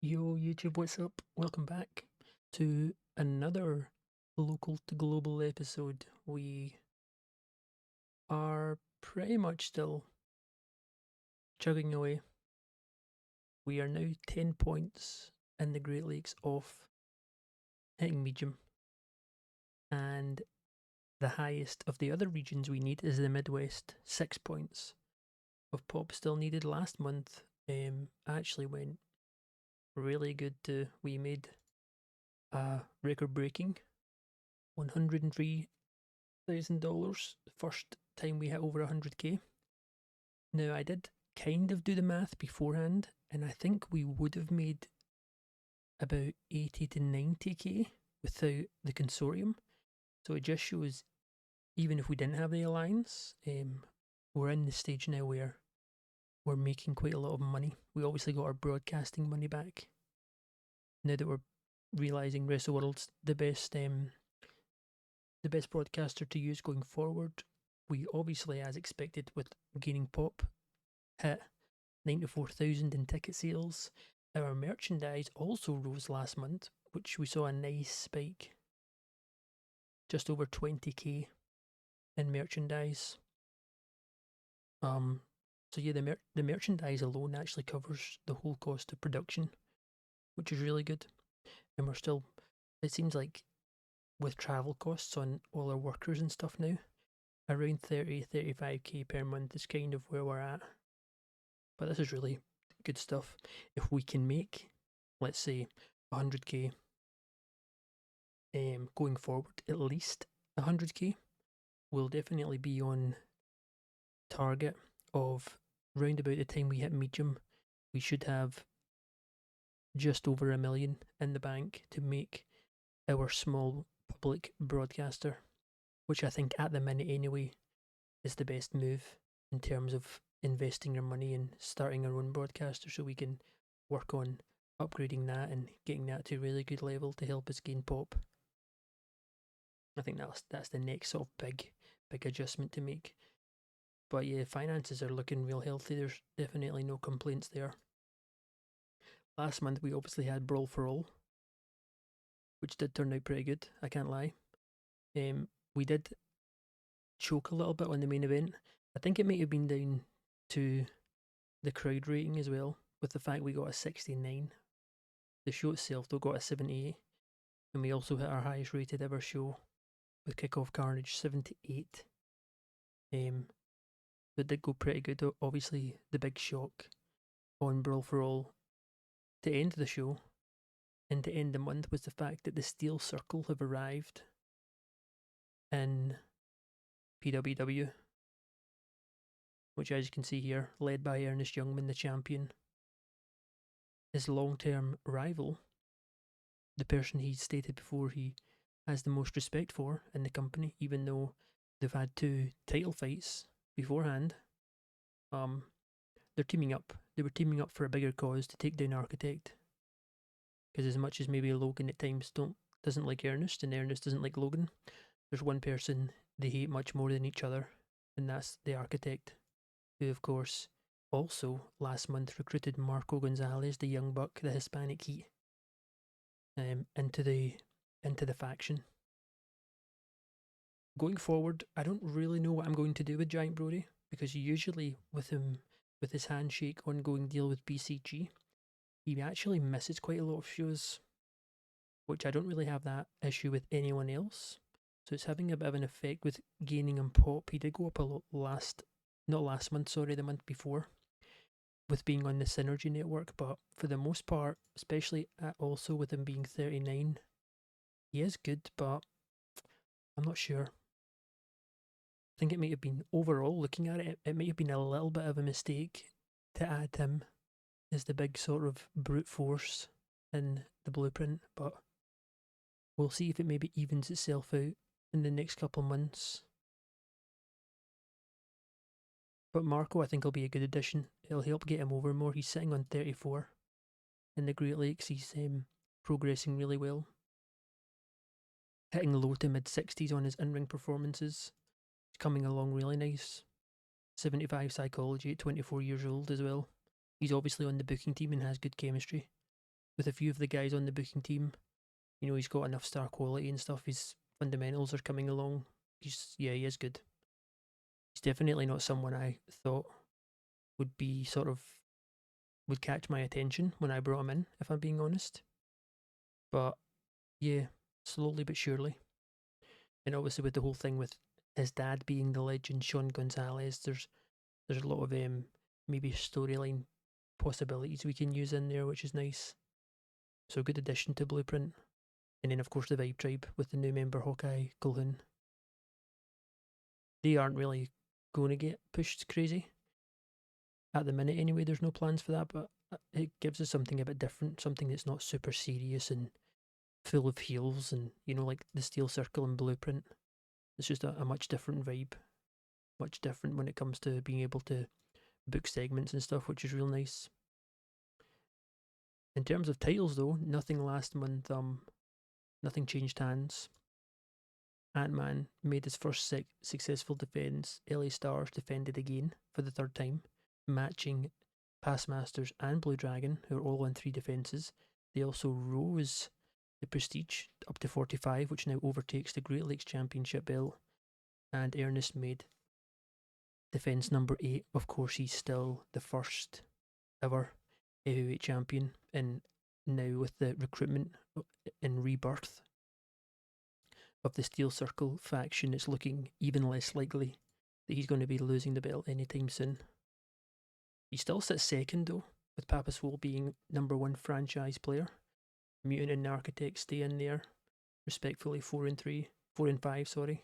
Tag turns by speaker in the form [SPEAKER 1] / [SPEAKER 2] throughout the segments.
[SPEAKER 1] Yo, YouTube, what's up? Welcome back to another local to global episode. We are pretty much still chugging away. We are now 10 points in the Great Lakes off hitting medium, and the highest of the other regions we need is the Midwest, 6 points of pop still needed. Last month actually went really good too. We made a record breaking $103,000, the first time we hit over 100k. Now, I did kind of do the math beforehand, and I think we would have made about 80 to 90k without the consortium. So it just shows, even if we didn't have the alliance, we're in the stage now where we're making quite a lot of money. We obviously got our broadcasting money back. Now that we're realizing Rest of the World's the best broadcaster to use going forward, we obviously, as expected, with gaining pop, hit 94,000 in ticket sales. Our merchandise also rose last month, which we saw a nice spike, just over 20k in merchandise. So yeah, the merchandise alone actually covers the whole cost of production, which is really good. And we're still, it seems like, with travel costs on all our workers and stuff now, around 35k per month is kind of where we're at. But this is really good stuff. If we can make, let's say, 100k going forward, at least 100k, we'll definitely be on target of round about the time we hit medium. We should have just over 1 million in the bank to make our small public broadcaster, which I think at the minute anyway is the best move in terms of investing your money and starting our own broadcaster, so we can work on upgrading that and getting that to a really good level to help us gain pop. I think that's the next sort of big adjustment to make. But yeah, finances are looking real healthy. There's definitely no complaints there. Last month we obviously had Brawl for All, which did turn out pretty good, I can't lie. We did choke a little bit on the main event. I think it might have been down to the crowd rating as well, with the fact we got a 69. The show itself though got a 78, and we also hit our highest rated ever show with Kickoff Carnage, 78. It did go pretty good. Obviously, the big shock on Brawl for All to end the show and to end the month was the fact that the Steel Circle have arrived in PWW, which, as you can see here, led by Ernest Youngman, the champion. His long-term rival, the person he stated before he has the most respect for in the company, even though they've had 2 title fights beforehand. They're teaming up. They were teaming up for a bigger cause to take down Architect. Because as much as maybe Logan at times doesn't like Ernest, and Ernest doesn't like Logan, there's one person they hate much more than each other, and that's the Architect, who of course also last month recruited Marco Gonzalez, the young buck, the Hispanic Heat, into the faction. Going forward, I don't really know what I'm going to do with Giant Brody, because usually with his handshake ongoing deal with BCG, he actually misses quite a lot of shows, which I don't really have that issue with anyone else. So it's having a bit of an effect with gaining on pop. He did go up a lot not last month, sorry, the month before, with being on the Synergy network, but for the most part, especially also with him being 39, he is good, but I'm not sure. I think it might have been, overall, looking at it, it might have been a little bit of a mistake to add him as the big sort of brute force in the blueprint, but we'll see if it maybe evens itself out in the next couple of months. But Marco, I think, will be a good addition. It'll help get him over more. He's sitting on 34 in the Great Lakes. He's progressing really well, hitting low to mid 60s on his in-ring performances. He's coming along really nice. 75 psychology at 24 years old as well. He's obviously on the booking team and has good chemistry with a few of the guys on the booking team. You know, he's got enough star quality and stuff. His fundamentals are coming along. He is good. He's definitely not someone I thought would be would catch my attention when I brought him in, if I'm being honest. But yeah, slowly but surely. And obviously with the whole thing with his dad being the legend, Sean Gonzalez, there's a lot of maybe storyline possibilities we can use in there, which is nice. So good addition to Blueprint. And then of course the Vibe Tribe with the new member Hawkeye Colhoun. They aren't really going to get pushed crazy. At the minute anyway, there's no plans for that, but it gives us something a bit different, something that's not super serious and full of heels and, you know, like the Steel Circle and Blueprint. It's just a much different vibe. Much different when it comes to being able to book segments and stuff, which is real nice. In terms of titles though, nothing last month, nothing changed hands. Ant-Man made his first successful defence. LA Stars defended again for the third time, matching Past Masters and Blue Dragon, who are all on 3 defences. They also rose the prestige up to 45, which now overtakes the Great Lakes Championship belt. And Ernest made defence number 8. Of course, he's still the first ever heavyweight champion, and now with the recruitment and rebirth of the Steel Circle faction, it's looking even less likely that he's going to be losing the belt anytime soon. He still sits second though, with Papa Swole being number 1 franchise player. Mutant and Architect stay in there, respectfully 4 and 5, sorry.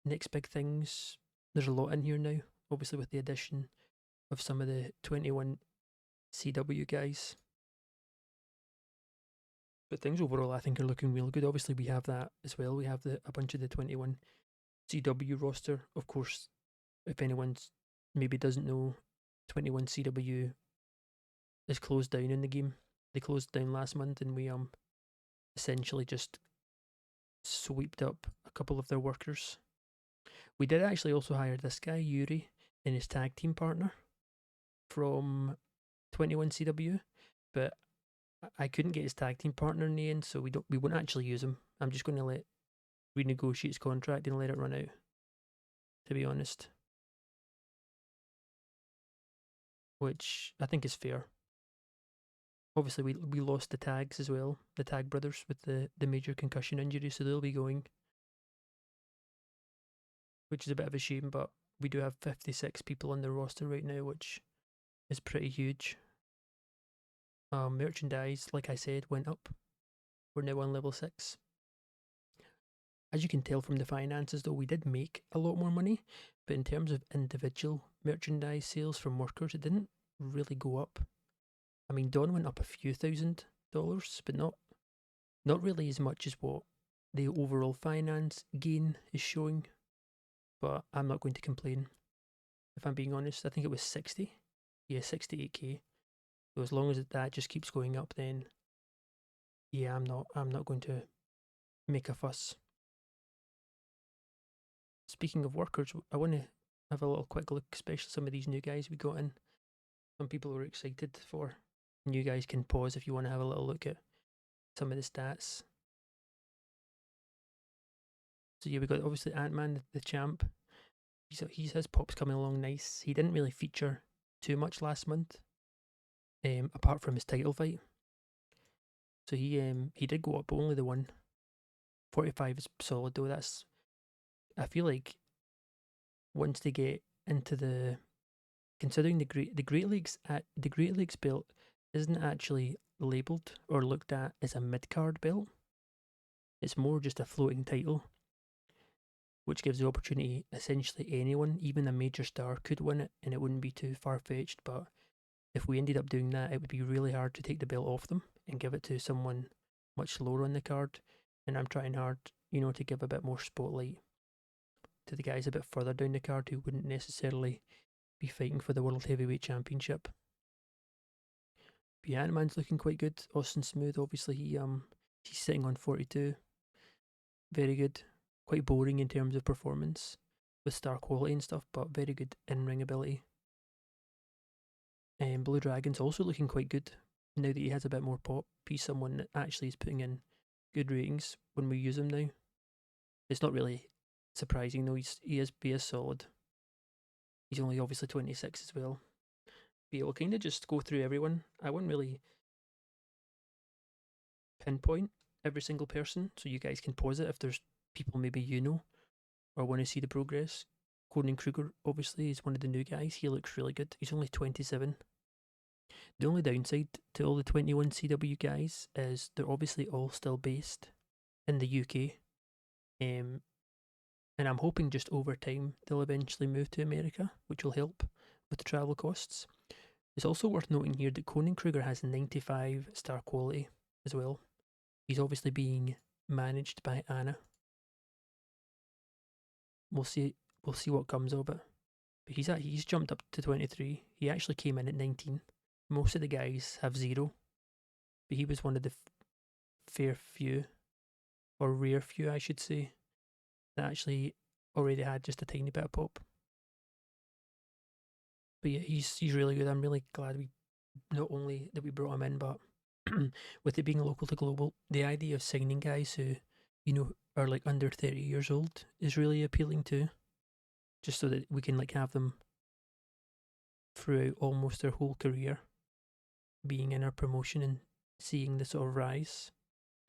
[SPEAKER 1] Next big things, there's a lot in here now, obviously with the addition of some of the 21 CW guys. But things overall I think are looking real good. Obviously we have that as well. We have a bunch of the 21 CW roster. Of course, if anyone's maybe doesn't know, 21 CW is closed down in the game. They closed down last month and we essentially just swept up a couple of their workers. We did actually also hire this guy, Yuri, and his tag team partner from 21 CW, but I couldn't get his tag team partner in the end, so we won't actually use him. I'm just going to renegotiate his contract and let it run out, to be honest. Which I think is fair. Obviously, we lost the tags as well, the tag brothers with the major concussion injury, so they'll be going, which is a bit of a shame, but we do have 56 people on the roster right now, which is pretty huge. Merchandise, like I said, went up. We're now on level 6. As you can tell from the finances though, we did make a lot more money, but in terms of individual merchandise sales from workers, it didn't really go up. I mean, Dawn went up a few $1,000s, but not really as much as what the overall finance gain is showing. But I'm not going to complain, if I'm being honest. I think it was 60. Yeah, 68k. So as long as that just keeps going up, then yeah, I'm not going to make a fuss. Speaking of workers, I want to have a little quick look, especially some of these new guys we got in. Some people were excited for. And you guys can pause if you want to have a little look at some of the stats. So yeah, we got obviously Ant-Man, the champ. His pop's coming along nice. He didn't really feature too much last month, apart from his title fight. So he did go up, but only the one. 45 is solid though. I feel like once they get into considering the Great Lakes belt isn't actually labelled or looked at as a mid-card belt. It's more just a floating title, which gives the opportunity essentially anyone, even a major star, could win it, and it wouldn't be too far-fetched. But if we ended up doing that, it would be really hard to take the belt off them and give it to someone much lower on the card. And I'm trying hard, to give a bit more spotlight to the guys a bit further down the card who wouldn't necessarily be fighting for the World Heavyweight Championship. But yeah, Ant-Man's looking quite good. Austin Smooth, obviously, he's sitting on 42. Very good. Quite boring in terms of performance with star quality and stuff, but very good in-ring ability. Blue Dragon's also looking quite good now that he has a bit more pop. He's someone that actually is putting in good ratings when we use him now. It's not really surprising though. He is solid. He's only obviously 26 as well. But yeah, we'll kind of just go through everyone. I won't really pinpoint every single person, so you guys can pause it if there's people maybe you know or want to see the progress. Conan Kruger obviously is one of the new guys. He looks really good. He's only 27. The only downside to all the 21 CW guys is they're obviously all still based in the UK. And I'm hoping just over time they'll eventually move to America, which will help with the travel costs. It's also worth noting here that Conan Kruger has 95 star quality as well. He's obviously being managed by Anna. We'll see what comes of it. But he's jumped up to 23. He actually came in at 19. Most of the guys have 0, but he was one of the fair few, or rare few I should say, that actually already had just a tiny bit of pop. But yeah, he's really good. I'm really glad we not only that we brought him in, but with it being local to global, the idea of signing guys who, you know, are like under 30 years old is really appealing too. Just so that we can like have them throughout almost their whole career being in our promotion and seeing the sort of rise.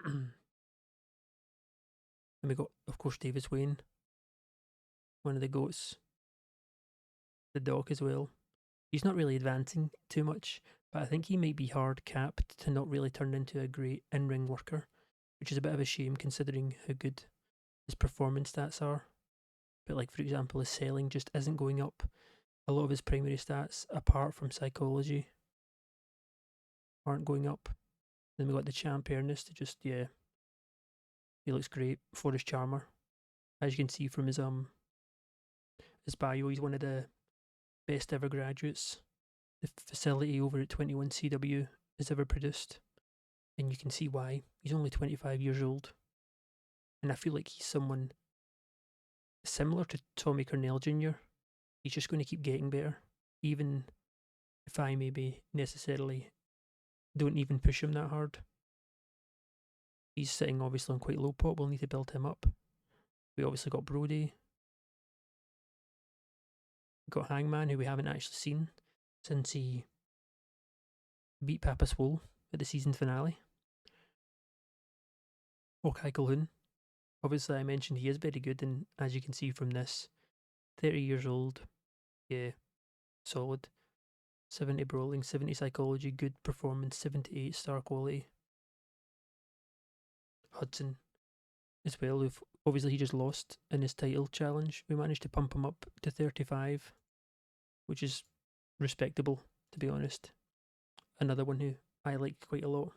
[SPEAKER 1] And we got, of course, Davis Wayne, one of the goats, the Doc as well. He's not really advancing too much, but I think he might be hard capped to not really turn into a great in ring worker, which is a bit of a shame considering how good his performance stats are. But, like, for example, his selling just isn't going up. A lot of his primary stats, apart from psychology, aren't going up. Then we got the champ Ernest, just, yeah, he looks great. Forest Charmer, as you can see from his bio, he's one of the best ever graduates the facility over at 21CW has ever produced. And you can see why. He's only 25 years old. And I feel like he's someone similar to Tommy Cornell Jr. He's just going to keep getting better. Even if I maybe necessarily don't even push him that hard. He's sitting obviously on quite low pop. We'll need to build him up. We obviously got Brody. We got Hangman, who we haven't actually seen since he beat Papa Swole at the season finale. Hawkeye Calhoun. Obviously, I mentioned he is very good, and as you can see from this, 30 years old, yeah, solid. 70 brawling, 70 psychology, good performance, 78 star quality. Hudson as well, who obviously he just lost in his title challenge. We managed to pump him up to 35, which is respectable, to be honest. Another one who I like quite a lot.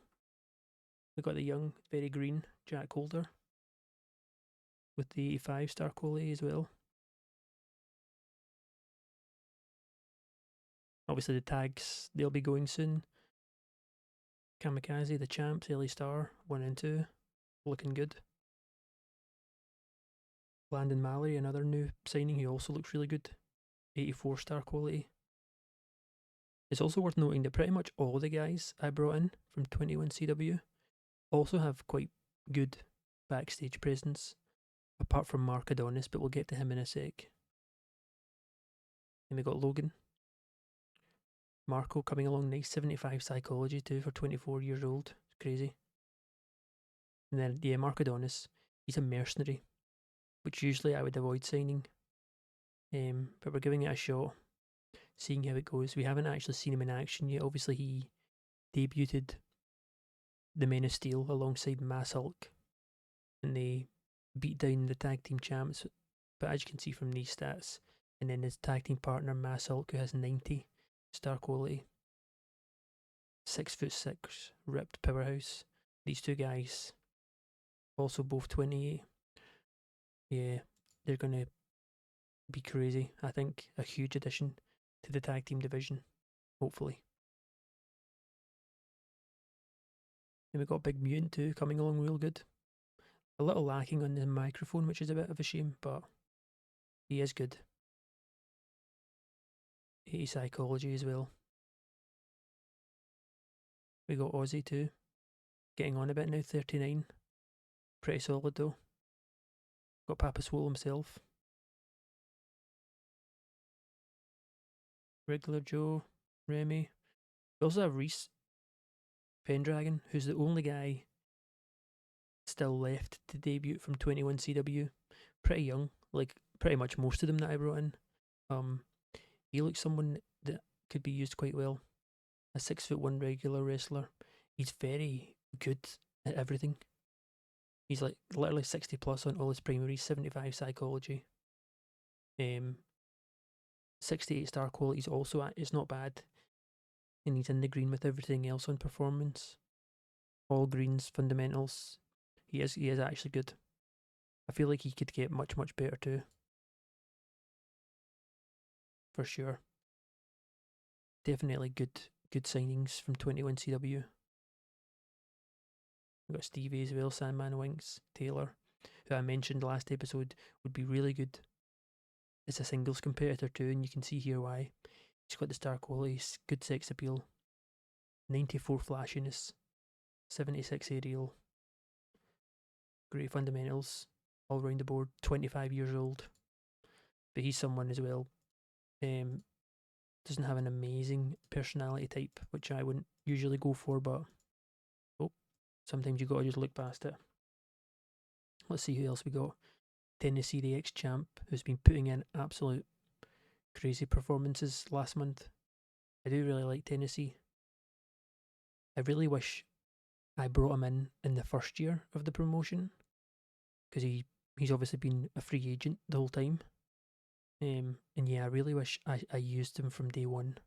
[SPEAKER 1] We got the young, very green Jack Holder with the 85 star quality as well. Obviously, the tags, they'll be going soon. Kamikaze, the champs, Ellie Star, 1 and 2, looking good. Landon Mallory, another new signing, who also looks really good. 84 star quality. It's also worth noting that pretty much all the guys I brought in from 21CW also have quite good backstage presence, apart from Mark Adonis, but we'll get to him in a sec. And we got Logan. Marco coming along nice, 75 psychology too for 24 years old. It's crazy. And then, yeah, Mark Adonis, he's a mercenary, which usually I would avoid signing. But we're giving it a shot, seeing how it goes. We haven't actually seen him in action yet. Obviously, he debuted the Men of Steel alongside Mass Hulk, and they beat down the tag team champs. But as you can see from these stats, and then his tag team partner Mass Hulk, who has 90 star quality, 6'6", ripped powerhouse. These two guys, also both 28. Yeah, they're gonna be crazy. I think a huge addition to the tag team division, hopefully. And we got Big Mutant too, coming along real good. A little lacking on the microphone, which is a bit of a shame, but he is good. 80 psychology as well. We got Aussie too, getting on a bit now, 39. Pretty solid though. Got Papa Swole himself. Regular Joe, Remy. We also have Reese Pendragon, who's the only guy still left to debut from 21 CW. Pretty young, like pretty much most of them that I brought in. He looks someone that could be used quite well. A 6'1" regular wrestler. He's very good at everything. He's like literally 60 plus on all his primaries, 75 psychology. 68 star qualities also, it's not bad. And he's in the green with everything else on performance. All greens, fundamentals. He is actually good. I feel like he could get much, much better too. For sure. Definitely good signings from 21 CW. We've got Stevie as well, Sandman Winks, Taylor, who I mentioned last episode, would be really good as a singles competitor too, and you can see here why. He's got the star qualities, good sex appeal, 94 flashiness, 76 aerial, great fundamentals, all round the board, 25 years old. But he's someone as well, doesn't have an amazing personality type, which I wouldn't usually go for, but sometimes you gotta just look past it. Let's see who else we got. Tennessee, the ex-champ, who's been putting in absolute crazy performances last month. I do really like Tennessee. I really wish I brought him in the first year of the promotion, because he's obviously been a free agent the whole time. And yeah, I really wish I used him from day one,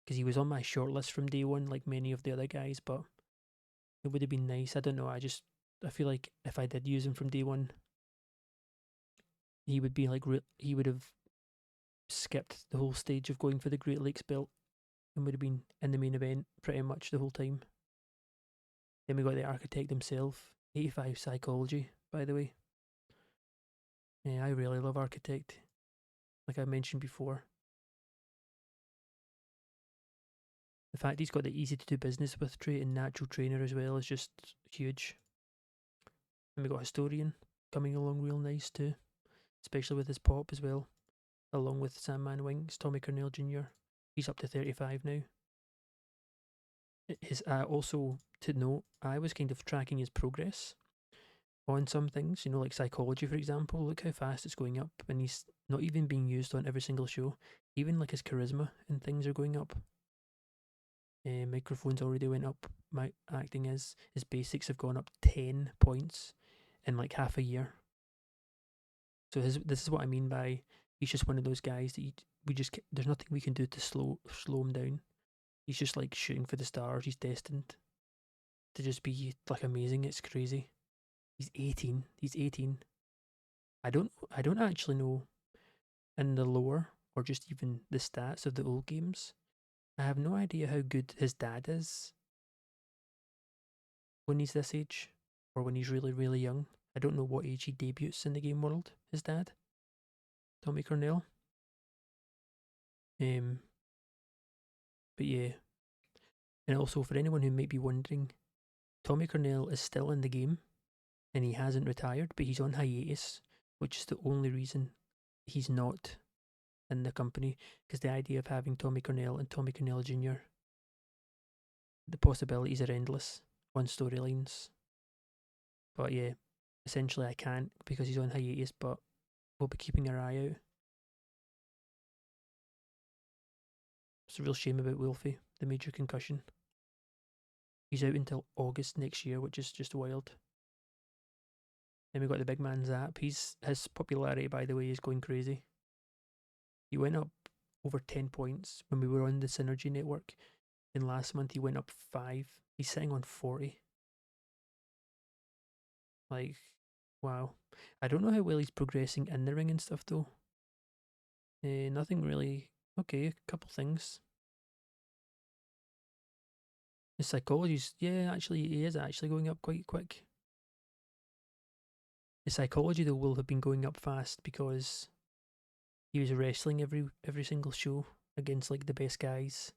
[SPEAKER 1] because he was on my shortlist from day one, like many of the other guys, but it would have been nice. I don't know, I feel like if I did use him from day one, he would be like, he would have skipped the whole stage of going for the Great Lakes belt and would have been in the main event pretty much the whole time. Then we got the architect himself, 85 psychology, by the way. Yeah, I really love architect, like I mentioned before. The fact he's got the easy to do business with trait and natural trainer as well is just huge. And we got historian coming along real nice too, especially with his pop as well, along with Sandman Winks, Tommy Cornell Jr. He's up to 35 now. His also to note, I was kind of tracking his progress on some things, like psychology, for example. Look how fast it's going up, and he's not even being used on every single show. Even like his charisma and things are going up. Microphones already went up. My acting his basics have gone up 10 points in like half a year. So this is what I mean by he's just one of those guys that there's nothing we can do to slow him down. He's just like shooting for the stars. He's destined to just be like amazing. It's crazy. He's 18. I don't actually know in the lore or just even the stats of the old games. I have no idea how good his dad is when he's this age or when he's really, really young. I don't know what age he debuts in the game world, his dad, Tommy Cornell. But yeah. And also for anyone who might be wondering, Tommy Cornell is still in the game and he hasn't retired, but he's on hiatus, which is the only reason he's not in the company, because the idea of having Tommy Cornell and Tommy Cornell Jr., the possibilities are endless on storylines. But yeah, essentially I can't because he's on hiatus, but we'll be keeping our eye out. It's a real shame about Wolfie, the major concussion. He's out until August next year, which is just wild. Then we got the big man Zap. His popularity, by the way, is going crazy. He went up over 10 points when we were on the Synergy Network. And last month he went up 5. He's sitting on 40. Like, wow. I don't know how well he's progressing in the ring and stuff though. Nothing really. Okay, a couple things. His psychology's, yeah, actually, he is actually going up quite quick. His psychology though will have been going up fast because he was wrestling every single show against like the best guys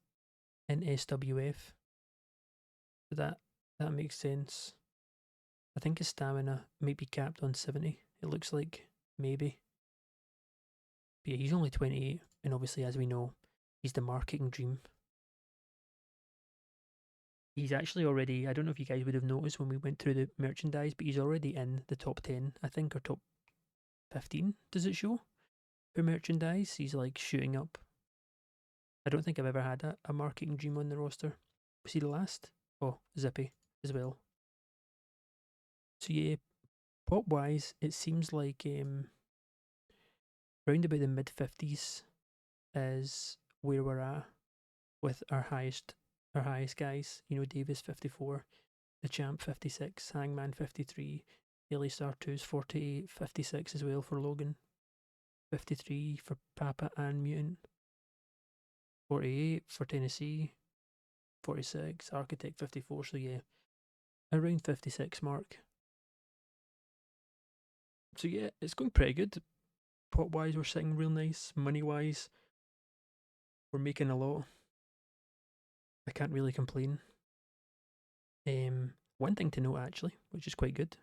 [SPEAKER 1] in SWF. That makes sense. I think his stamina might be capped on 70. It looks like maybe. But yeah, he's only 28, and obviously, as we know, he's the marketing dream. He's actually already, I don't know if you guys would have noticed when we went through the merchandise, but he's already in the top 10, I think, or top 15, does it show? For merchandise, he's like shooting up. I don't think I've ever had a marketing dream on the roster. Was he the last? Oh, Zippy as well. So yeah, pop wise, it seems like round about the mid 50s is where we're at with our highest guys. You know, Davis 54, the champ 56, Hangman 53, Ellie Star 2's 48, 56 as well for Logan, 53 for Papa and Mutant, 48 for Tennessee, 46, Architect 54. So yeah, around 56 mark. So yeah, it's going pretty good. Pop wise, we're sitting real nice. Money wise, we're making a lot. I can't really complain. One thing to note actually, which is quite good,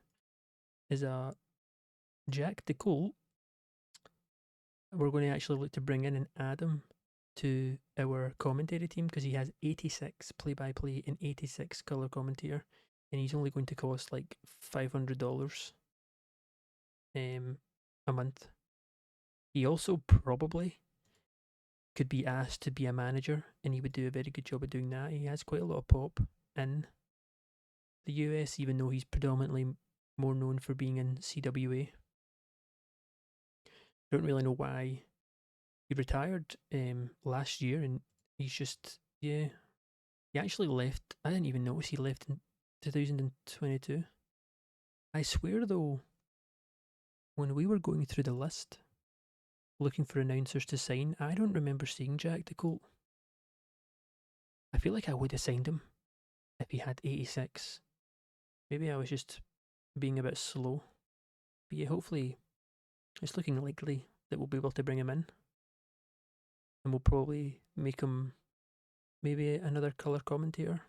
[SPEAKER 1] is Jack the Colt. We're going to actually look to bring in and add him to our commentary team because he has 86 play-by-play and 86 color commentator, and he's only going to cost like $500 a month. He also probably could be asked to be a manager, and he would do a very good job of doing that. He has quite a lot of pop in the US, even though he's predominantly more known for being in CWA. Don't really know why he retired last year, and he's just yeah. He actually left. I didn't even notice he left in 2022. I swear though, when we were going through the list looking for announcers to sign, I don't remember seeing Jack the Colt. I feel like I would have signed him if he had 86. Maybe I was just being a bit slow. But yeah, hopefully it's looking likely that we'll be able to bring him in. And we'll probably make him maybe another colour commentator.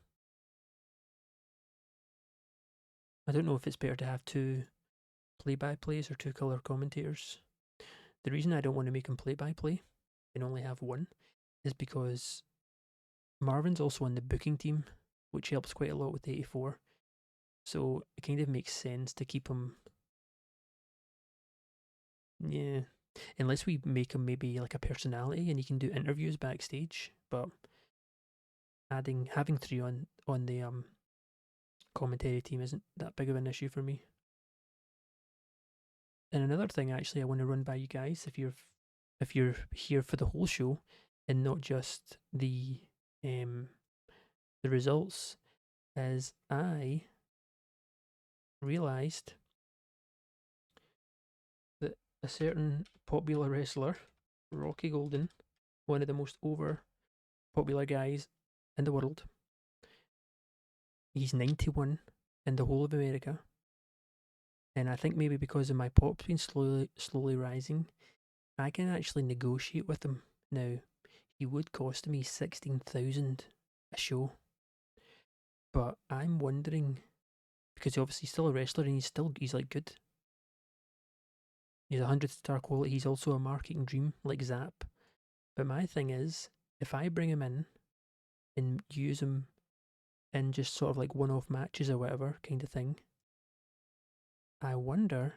[SPEAKER 1] I don't know if it's better to have two play-by-plays or two colour commentators. The reason I don't want to make him play-by-play and only have one is because Marvin's also on the booking team, which helps quite a lot with 84. So it kind of makes sense to keep him. Yeah. Unless we make him maybe like a personality and he can do interviews backstage. But having three on the commentary team isn't that big of an issue for me. And another thing actually I want to run by you guys if you're here for the whole show and not just the results, is I realised that a certain popular wrestler, Rocky Golden, one of the most over popular guys in the world, he's 91 in the whole of America. And I think maybe because of my pop's been slowly rising, I can actually negotiate with him. Now, he would cost me 16,000 a show. But I'm wondering, because obviously he's still a wrestler and he's like good. He's a 100-star quality. He's also a marketing dream like Zap. But my thing is, if I bring him in and use him in just sort of like one-off matches or whatever kind of thing, I wonder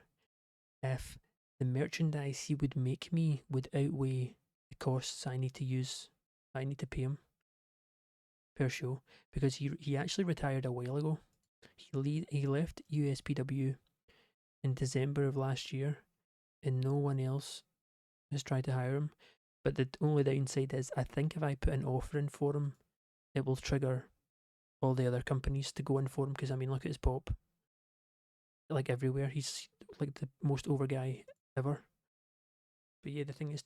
[SPEAKER 1] if the merchandise he would make me would outweigh the costs I need to pay him per show, because he actually retired a while ago. He left USPW in December of last year, and no one else has tried to hire him. But the only downside is, I think if I put an offer in for him, it will trigger all the other companies to go in for him. Because I mean, look at his pop, like everywhere. He's like the most over guy ever. But yeah, the thing is,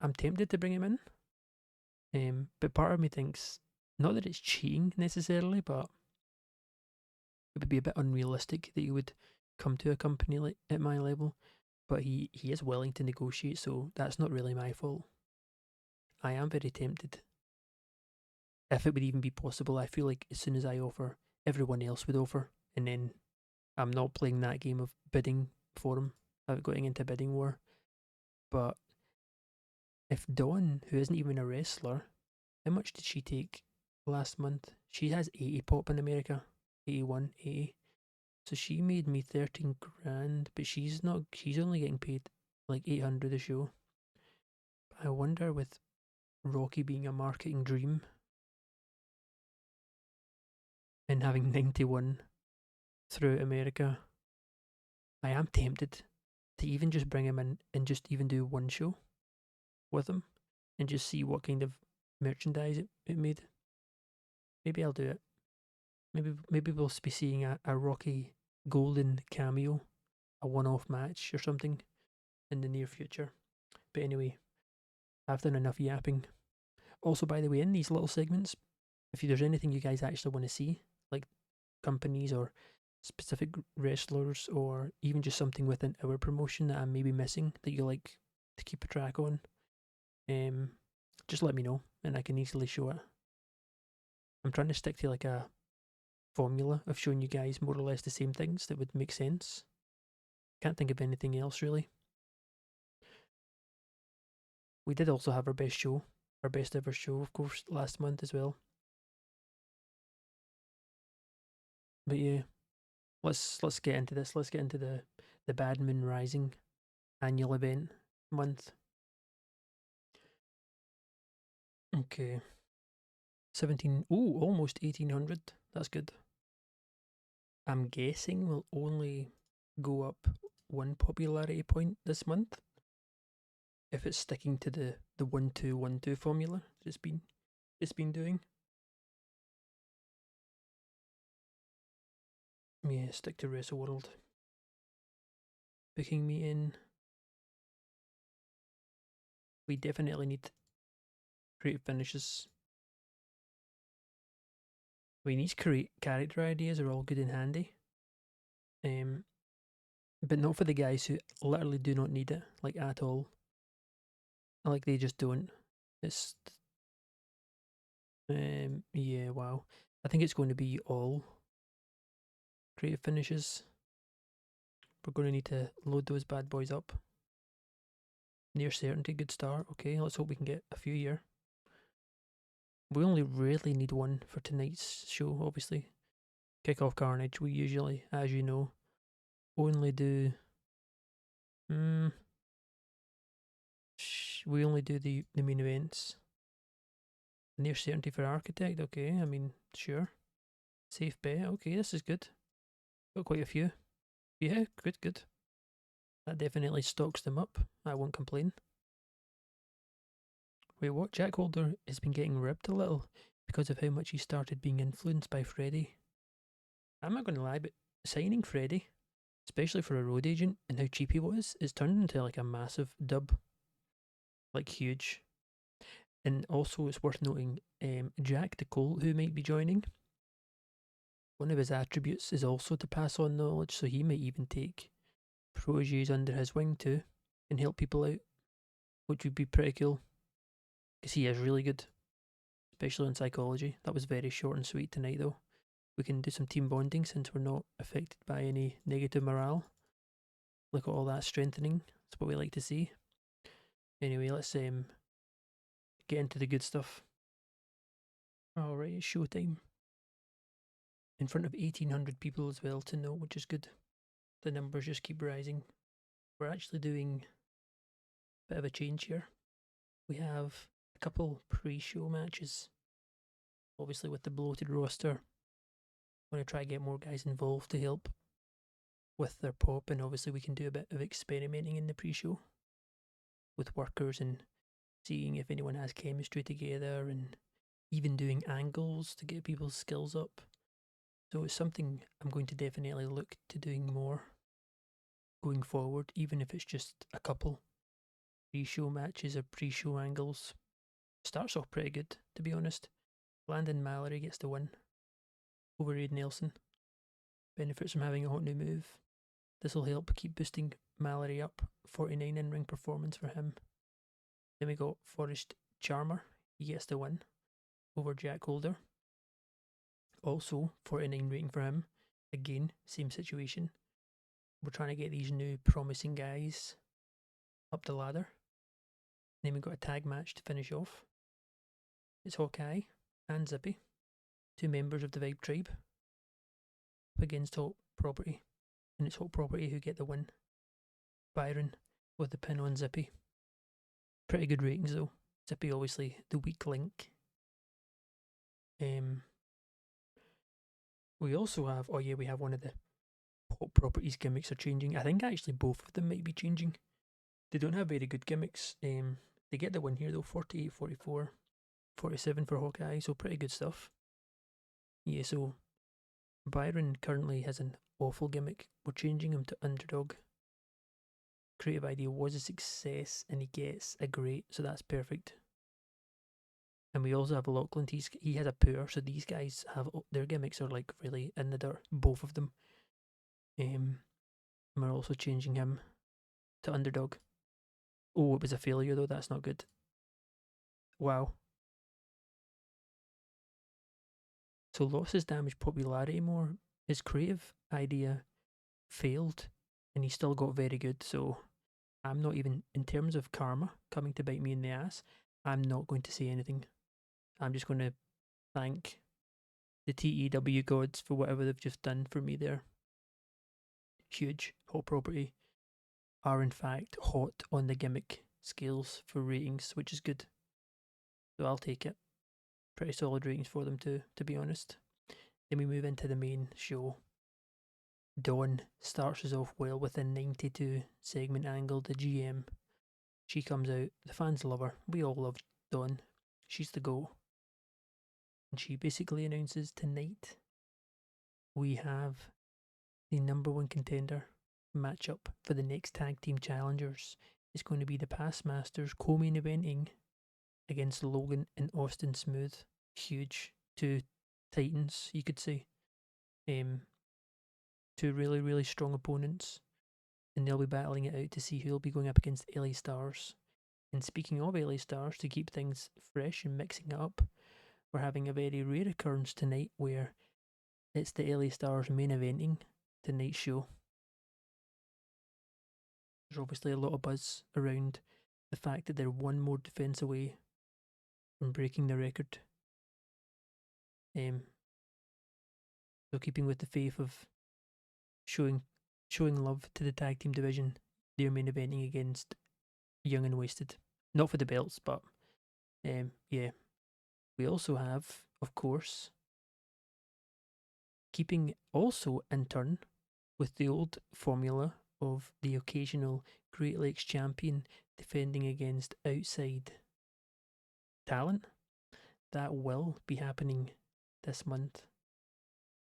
[SPEAKER 1] I'm tempted to bring him in. But part of me thinks, not that it's cheating necessarily, but it would be a bit unrealistic that you would come to a company like at my level. But he is willing to negotiate, so that's not really my fault. I am very tempted. If it would even be possible, I feel like as soon as I offer everyone else would offer, and then I'm not playing that game of bidding for him, going into bidding war. But if Dawn, who isn't even a wrestler, how much did she take last month? She has 80 pop in America, 81, 80. So she made me 13 grand, but she's only getting paid like 800 a show. I wonder, with Rocky being a marketing dream and having 91 throughout America, I am tempted to even just bring him in and just even do one show with him and just see what kind of merchandise it made. Maybe I'll do it. Maybe we'll be seeing a Rocky Golden cameo, a one-off match or something in the near future. But anyway, I've done enough yapping. Also, by the way, in these little segments, if there's anything you guys actually want to see, like companies or specific wrestlers, or even just something within our promotion that I'm maybe missing that you like to keep a track on, just let me know and I can easily show it. I'm trying to stick to like a formula of showing you guys more or less the same things that would make sense. Can't think of anything else really. We did also have our best ever show, of course, last month as well. But yeah, let's get into this. Let's get into the Bad Moon Rising annual event month. Okay. 17, almost 1800. That's good. I'm guessing we'll only go up one popularity point this month if it's sticking to the 1-2-1-2 formula it's been doing. Yeah, stick to Wrestle World. Booking me in. We definitely need creative finishes. I mean, these character ideas are all good and handy. But not for the guys who literally do not need it, like at all. Like they just don't. It's yeah, wow. I think it's going to be all creative finishes. We're going to need to load those bad boys up. Near certainty, good start. Okay, let's hope we can get a few here. We only really need one for tonight's show, obviously. Kickoff Carnage, we usually, as you know, only do. We only do the main events. Near certainty for Architect, okay, I mean, sure. Safe bet, okay, this is good. Got quite a few. Yeah, good. That definitely stocks them up. I won't complain. Wait, what? Jack Holder has been getting ripped a little because of how much he started being influenced by Freddie. I'm not going to lie, but signing Freddie, especially for a road agent and how cheap he was, it's turned into like a massive dub. Like huge. And also, it's worth noting Jack the Colt, who might be joining, one of his attributes is also to pass on knowledge, so he might even take proteges under his wing too and help people out, which would be pretty cool because he is really good, especially in psychology. That was very short and sweet tonight, though. We can do some team bonding since we're not affected by any negative morale. Look at all that strengthening. That's what we like to see. Anyway, let's get into the good stuff. Alright, it's showtime. In front of 1,800 people as well to know, which is good. The numbers just keep rising. We're actually doing a bit of a change here. We have a couple pre-show matches. Obviously with the bloated roster, I'm going to try to get more guys involved to help with their pop, and obviously we can do a bit of experimenting in the pre-show with workers and seeing if anyone has chemistry together and even doing angles to get people's skills up. So it's something I'm going to definitely look to doing more going forward, even if it's just a couple pre-show matches or pre-show angles. Starts off pretty good, to be honest. Landon Mallory gets the win over Reid Nelson. Benefits from having a hot new move. This will help keep boosting Mallory up. 49 in-ring performance for him. Then we got Forrest Charmer. He gets the win over Jack Holder. also 49 rating for him. Again, same situation. We're trying to get these new promising guys up the ladder. Then we've got a tag match to finish off. It's Hawkeye and Zippy, two members of the Vibe Tribe, up against Hot Property. And it's Hot Property who get the win. Byron with the pin on Zippy. Pretty good ratings though. Zippy obviously the weak link. We also have, we have one of the Hot Properties gimmicks are changing. I think actually both of them might be changing. They don't have very good gimmicks. They get the win here though, 48, 44, 47 for Hawkeye, so pretty good stuff. Yeah, so Byron currently has an awful gimmick. We're changing him to Underdog. Creative idea was a success and he gets a great, so that's perfect. And we also have Lachlan, he has a poor, so these guys have, their gimmicks are like really in the dirt, both of them. We're also changing him to Underdog. Oh, it was a failure though, that's not good. Wow. So lost his damage popularity more. His creative idea failed and he still got very good, so I'm not even, in terms of karma coming to bite me in the ass, I'm not going to say anything. I'm just going to thank the TEW gods for whatever they've just done for me there. Huge. Hot Property are in fact hot on the gimmick scales for ratings, which is good. So I'll take it. Pretty solid ratings for them too, to be honest. Then we move into the main show. Dawn starts us off well with a 92 segment angle. The GM, she comes out. The fans love her. We all love Dawn. She's the GOAT. And she basically announces tonight we have the number one contender matchup for the next tag team challengers. It's going to be the Past Masters co-main eventing against Logan and Austin Smooth. Huge. Two titans, you could say. Two really, really strong opponents. And they'll be battling it out to see who'll be going up against LA Stars. And speaking of LA Stars, to keep things fresh and mixing it up, we're having a very rare occurrence tonight where it's the LA Stars main eventing tonight's show. There's obviously a lot of buzz around the fact that they're one more defense away from breaking the record. So keeping with the faith of showing love to the tag team division, they're main eventing against Young and Wasted. Not for the belts, but yeah. We also have, of course, keeping also in turn with the old formula of the occasional Great Lakes champion defending against outside talent. That will be happening this month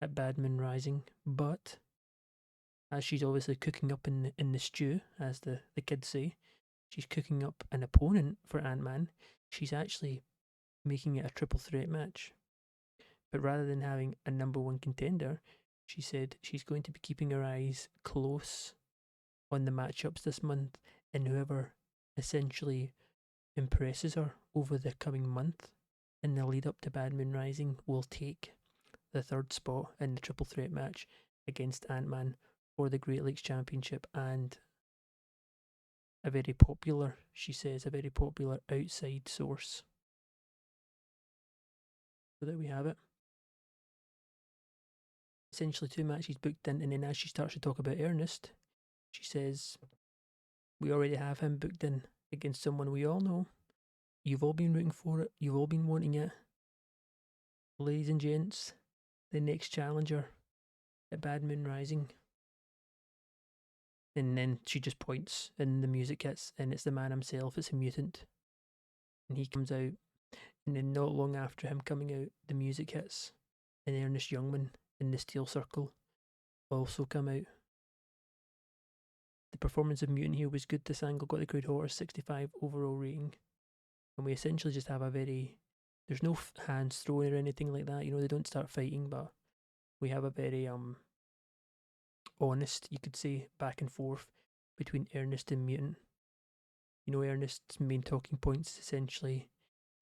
[SPEAKER 1] at Badman Rising, but as she's obviously cooking up in the stew, as the kids say, she's cooking up an opponent for Ant-Man. She's actually making it a triple threat match. But rather than having a number one contender, she said she's going to be keeping her eyes close on the matchups this month, and whoever essentially impresses her over the coming month in the lead up to Badman Rising will take the third spot in the triple threat match against Ant-Man for the Great Lakes Championship and a very popular, she says, a very popular outside source. So there we have it. Essentially 2 matches booked in, and then as she starts to talk about Ernest, she says, we already have him booked in against someone we all know. You've all been rooting for it. You've all been wanting it. Ladies and gents, the next challenger at Badman Rising. And then she just points and the music hits and it's the man himself, it's a mutant. And he comes out, and then not long after him coming out, the music hits and Ernest Youngman in the Steel Circle also come out. The performance of Mutant here was good. This angle got the crowd hot, 65 overall rating. And we essentially just have a very, there's no hands thrown or anything like that, you know, they don't start fighting, but we have a very honest, you could say, back and forth between Ernest and Mutant. You know, Ernest's main talking points essentially,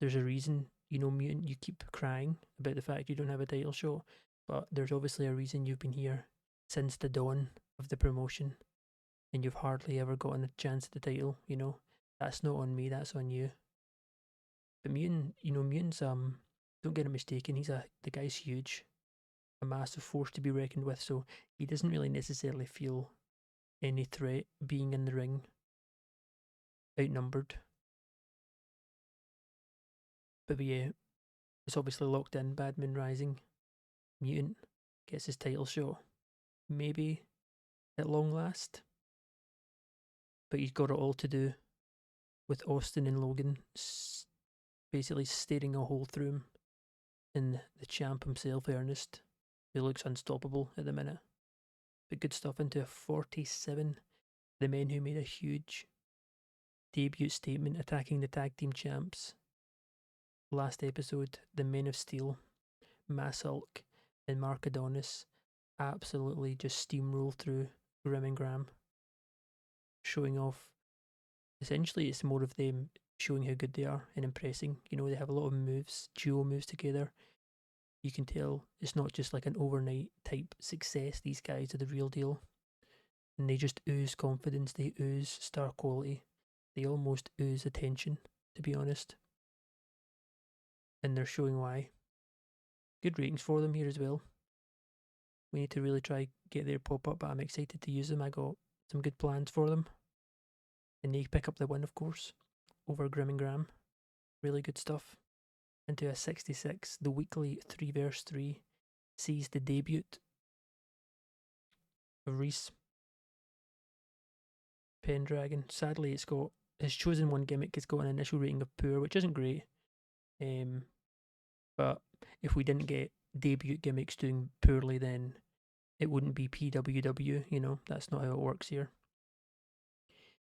[SPEAKER 1] there's a reason, you know, Mutant, you keep crying about the fact you don't have a title shot. but there's obviously a reason you've been here since the dawn of the promotion, and you've hardly ever gotten a chance at the title, you know. That's not on me, that's on you. But Mutant, you know, Mutant's don't get it mistaken, the guy's huge, a massive force to be reckoned with, so he doesn't really necessarily feel any threat being in the ring, outnumbered. But yeah, it's obviously locked in. Bad Moon Rising. Mutant gets his title shot. Maybe at long last. But he's got it all to do with Austin and Logan basically staring a hole through him. And the champ himself, Ernest, who looks unstoppable at the minute. But good stuff into a 47. The men who made a huge debut statement attacking the tag team champs. Last episode, the Men of Steel, Mass Hulk, and Mark Adonis absolutely just steamroll through Grim and Graham, showing off. Essentially, it's more of them showing how good they are and impressing. You know, they have a lot of moves, duo moves together. You can tell it's not just like an overnight type success. These guys are the real deal. And they just ooze confidence, they ooze star quality, they almost ooze attention, to be honest. And they're showing why. Good ratings for them here as well. We need to really try get their pop up, but I'm excited to use them. I got some good plans for them. And they pick up the win, of course, over Grim and Graham. Really good stuff. Into a 66, the weekly 3 vs 3 sees the debut of Reese Pendragon. Sadly, it's got his chosen one gimmick. It's got an initial rating of poor, which isn't great. But if we didn't get debut gimmicks doing poorly, then it wouldn't be PWW. You know, that's not how it works here.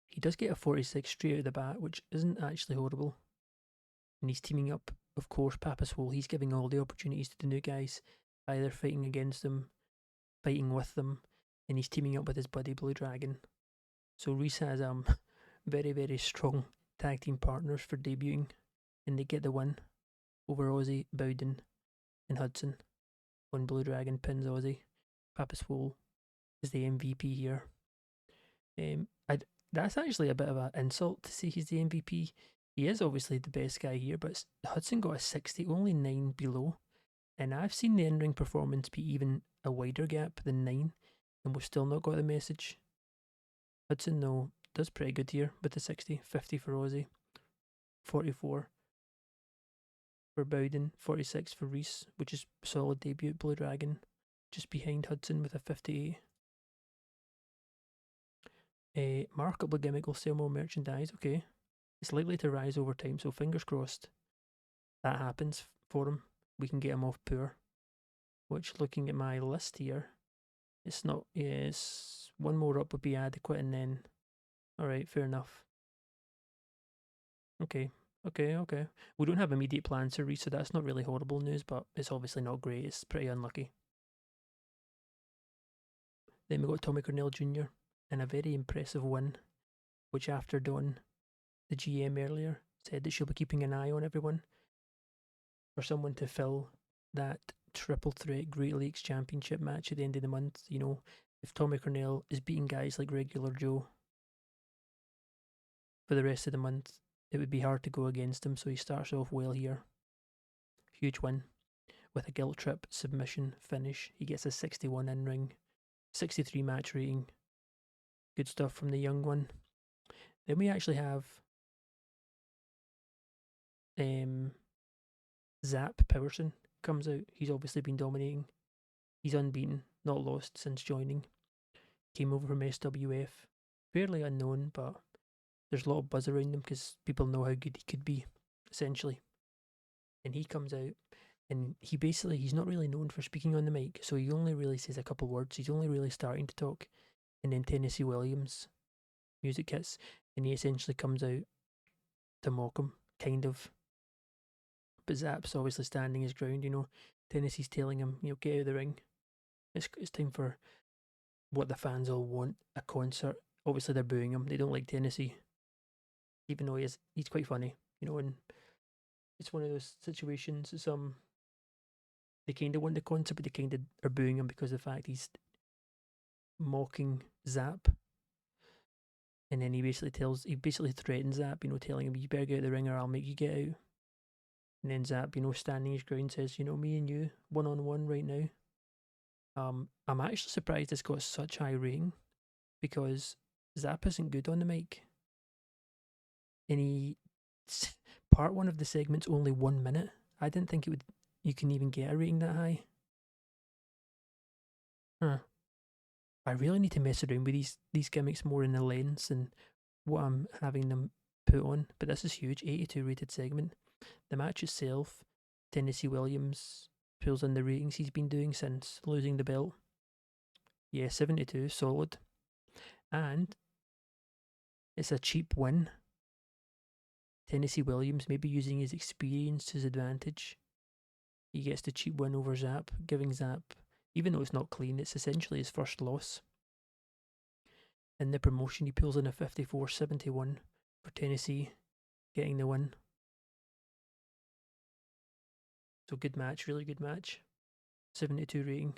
[SPEAKER 1] He does get a 46 straight out of the bat, which isn't actually horrible. And he's teaming up, of course, Papa Swole. He's giving all the opportunities to the new guys, either fighting against them, fighting with them, and he's teaming up with his buddy Blue Dragon. So Reese has very, very strong tag team partners for debuting, and they get the win over Ozzy, Bowden, and Hudson. When Blue Dragon pins Ozzy, Papa Swole is the MVP here. That's actually a bit of an insult to say he's the MVP. He is obviously the best guy here, but Hudson got a 60, only 9 below. And I've seen the in-ring performance be even a wider gap than 9, and we've still not got the message. Hudson, though, does pretty good here with the 60, 50 for Ozzy, 44 for Bowden, 46 for Reese, which is solid debut. Blue Dragon just behind Hudson with a 58. A marketable gimmick will sell more merchandise. Okay, it's likely to rise over time, so fingers crossed that happens for him. We can get him off poor. Which, looking at my list here, it's not. Yes, one more up would be adequate, and then, all right, fair enough. Okay. We don't have immediate plans to reach, so that's not really horrible news, but it's obviously not great. It's pretty unlucky. Then we got Tommy Cornell Jr. and a very impressive win, which after Dawn, the GM earlier, said that she'll be keeping an eye on everyone for someone to fill that triple threat Great Lakes Championship match at the end of the month. You know, if Tommy Cornell is beating guys like Regular Joe for the rest of the month, it would be hard to go against him, so he starts off well here. Huge win with a guilt trip submission finish. He gets a 61 in ring, 63 match rating. Good stuff from the young one. Then we actually have Zap Powerson comes out. He's obviously been dominating. He's unbeaten, not lost since joining. Came over from SWF. Fairly unknown, but there's a lot of buzz around him because people know how good he could be, essentially. And he comes out, and he's not really known for speaking on the mic, so he only really says a couple words. He's only really starting to talk. And then Tennessee Williams music hits, and he essentially comes out to mock him, kind of. But Zap's obviously standing his ground, you know. Tennessee's telling him, you know, get out of the ring. It's time for what the fans all want, a concert. Obviously they're booing him. They don't like Tennessee. Even though he's quite funny, you know, and it's one of those situations, They kind of want the concept, but they kind of are booing him because of the fact he's mocking Zap. And then he basically threatens Zap, telling him, you better get out of the ring or I'll make you get out. And then Zap, standing his ground says, me and you, one-on-one right now. I'm actually surprised it's got such high rating because Zap isn't good on the mic. And part one of the segment's only 1 minute. I didn't think you can even get a rating that high. Huh. I really need to mess around with these gimmicks more in the lens and what I'm having them put on. But this is huge, 82 rated segment. The match itself, Tennessee Williams pulls in the ratings he's been doing since losing the belt. Yeah, 72, solid. And it's a cheap win. Tennessee Williams maybe using his experience to his advantage. He gets the cheap win over Zap, giving Zap, even though it's not clean, it's essentially his first loss. In the promotion, he pulls in a 54-71 for Tennessee, getting the win. So good match, really good match. 72 rating.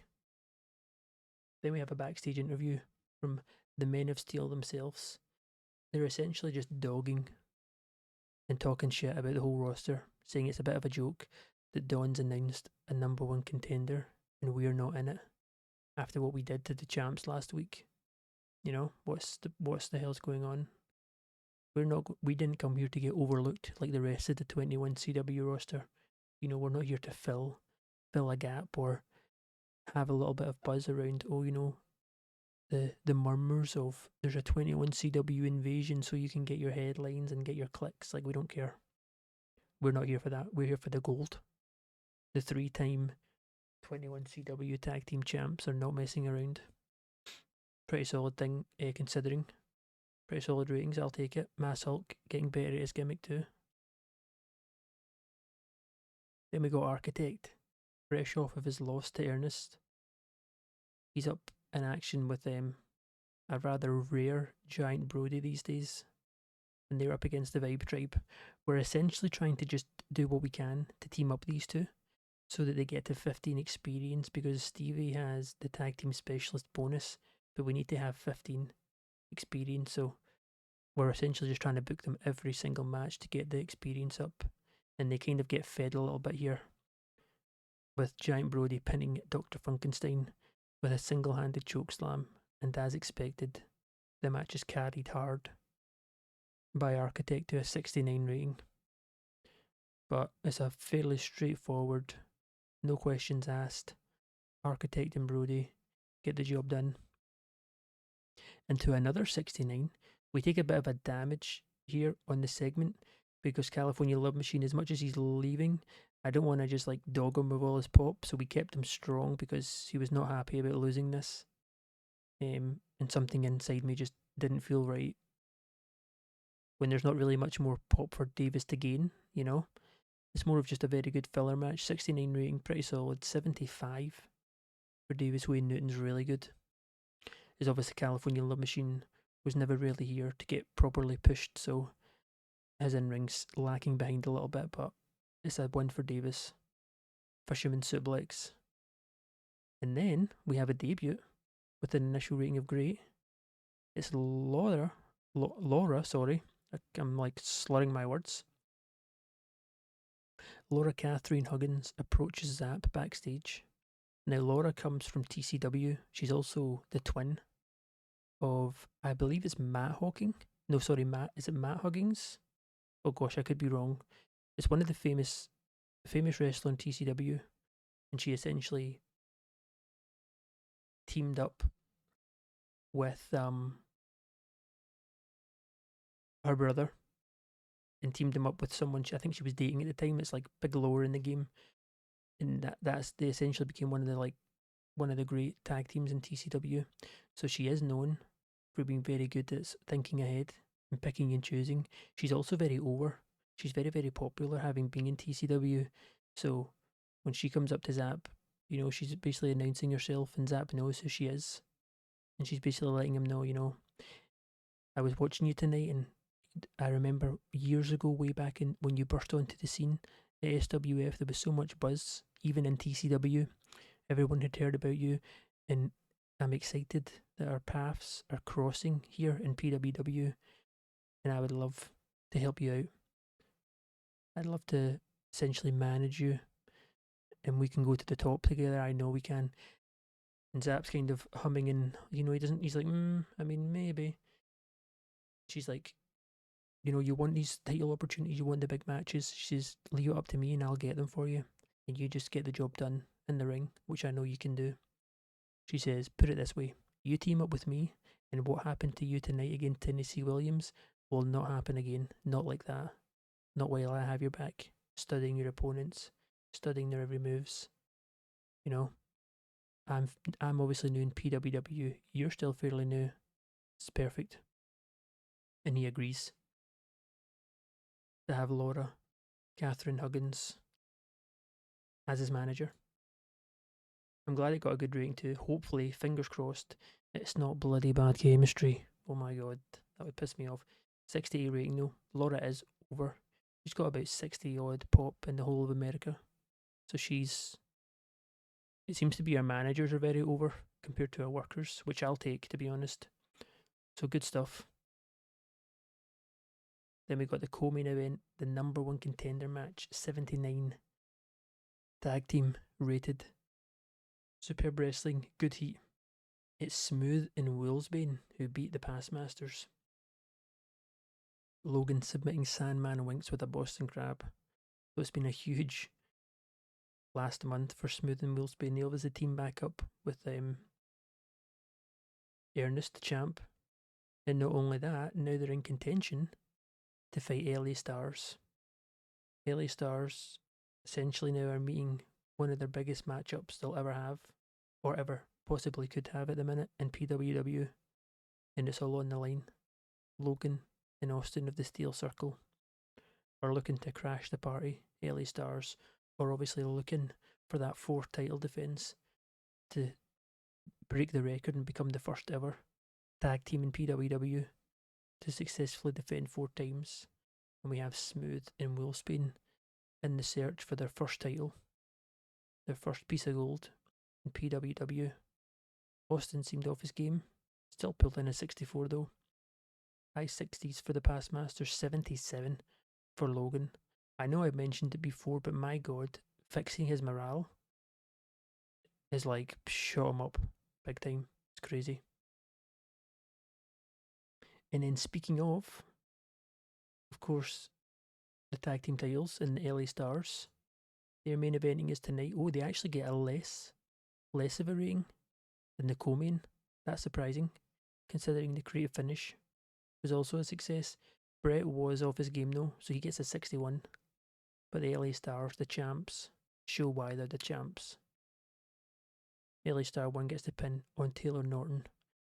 [SPEAKER 1] Then we have a backstage interview from the Men of Steel themselves. They're essentially just dogging and talking shit about the whole roster, saying it's a bit of a joke that Dawn's announced a #1 contender and we're not in it after what we did to the champs last week. What's the hell's going on? We didn't come here to get overlooked like the rest of the 21 CW roster. We're not here to fill a gap or have a little bit of buzz around, the murmurs of there's a 21 CW invasion so you can get your headlines and get your clicks. Like, we don't care. We're not here for that. We're here for the gold. The 3-time 21 CW tag team champs are not messing around. Pretty solid thing, considering. Pretty solid ratings, I'll take it. Mass Hulk getting better at his gimmick too. Then we got Architect, fresh off of his loss to Ernest. He's up in action with a rather rare Giant Brody these days. And they're up against the Vibe Tribe. We're essentially trying to just do what we can to team up these two so that they get to 15 experience, because Stevie has the tag team specialist bonus, but we need to have 15 experience. So we're essentially just trying to book them every single match to get the experience up. And they kind of get fed a little bit here, with Giant Brody pinning Dr. Funkenstein with a single-handed chokeslam, and as expected, the match is carried hard by Architect to a 69 rating. But it's a fairly straightforward, no questions asked, Architect and Brody get the job done. And to another 69, we take a bit of a damage here on the segment, because California Love Machine, as much as he's leaving, I don't want to just dog him with all his pop, so we kept him strong because he was not happy about losing this. And something inside me just didn't feel right when there's not really much more pop for Davis to gain, It's more of just a very good filler match. 69 rating, pretty solid. 75 for Davis. Wayne Newton's really good. His obviously California Love Machine was never really here to get properly pushed, so his in-ring's lacking behind a little bit, but it's a win for Davis. Fisherman suplex. And then we have a debut with an initial rating of great. It's Laura, sorry. I'm slurring my words. Laura Catherine Huggins approaches Zap backstage. Now, Laura comes from TCW. She's also the twin of, I believe it's Matt Hawking. No, sorry, is it Matt Huggins? Oh gosh, I could be wrong. It's one of the famous wrestler in TCW, and she essentially teamed up with her brother, and teamed him up with someone I think she was dating at the time. It's big lore in the game, and they essentially became one of the great tag teams in TCW. So she is known for being very good at thinking ahead and picking and choosing. She's also very over. She's very, very popular, having been in TCW. So when she comes up to Zap, she's basically announcing herself, and Zap knows who she is. And she's basically letting him know, I was watching you tonight, and I remember years ago, way back when you burst onto the scene at SWF, there was so much buzz. even in TCW. Everyone had heard about you, and I'm excited that our paths are crossing here in PWW, and I would love to help you out. I'd love to essentially manage you, and we can go to the top together. I know we can. And Zap's kind of humming, and he doesn't. He's like, I mean, maybe. She's like, you want these title opportunities, you want the big matches. She says, leave it up to me, and I'll get them for you, and you just get the job done in the ring, which I know you can do. She says, put it this way: you team up with me, and what happened to you tonight against Tennessee Williams will not happen again. Not like that. Not while I have your back, studying your opponents, studying their every moves. You know, I'm obviously new in PWW. You're still fairly new. It's perfect. And he agrees to have Laura, Catherine Huggins, as his manager. I'm glad it got a good rating too. Hopefully, fingers crossed, it's not bloody bad chemistry. Oh my god, that would piss me off. 68 rating though. Laura is over. She's got about 60 odd pop in the whole of America. So it seems to be our managers are very over compared to our workers, which I'll take, to be honest. So good stuff. Then we got the co-main event, the number one contender match, 79 tag team rated. Superb wrestling, good heat. It's Smooth and Woolsbane who beat the Past Masters. Logan submitting Sandman Winks with a Boston Crab. So it's been a huge last month for Smooth and Woolsbane. They obviously team back up with Ernest, the champ. And not only that, now they're in contention to fight LA Stars. LA Stars essentially now are meeting one of their biggest matchups they'll ever have, or ever possibly could have at the minute in PWW, and it's all on the line. Logan and Austin of the Steel Circle are looking to crash the party. LA Stars are obviously looking for that fourth title defense to break the record and become the first ever tag team in PWW to successfully defend 4 times. And we have Smooth and Woolsbane in the search for their first title, their first piece of gold in PWW. Austin seemed off his game, still pulled in a 64 though. High 60s for the Past Masters, 77 for Logan. I know I've mentioned it before, but my god, fixing his morale is like shot him up big time. It's crazy. And then speaking of course, the tag team titles in the LA Stars, their main eventing is tonight. Oh, they actually get a less of a rating than the co-main. That's surprising, considering the creative finish was also a success. Brett was off his game though, so he gets a 61. But the LA Stars, the champs, show why they're the champs. LA Star 1 gets the pin on Taylor Norton.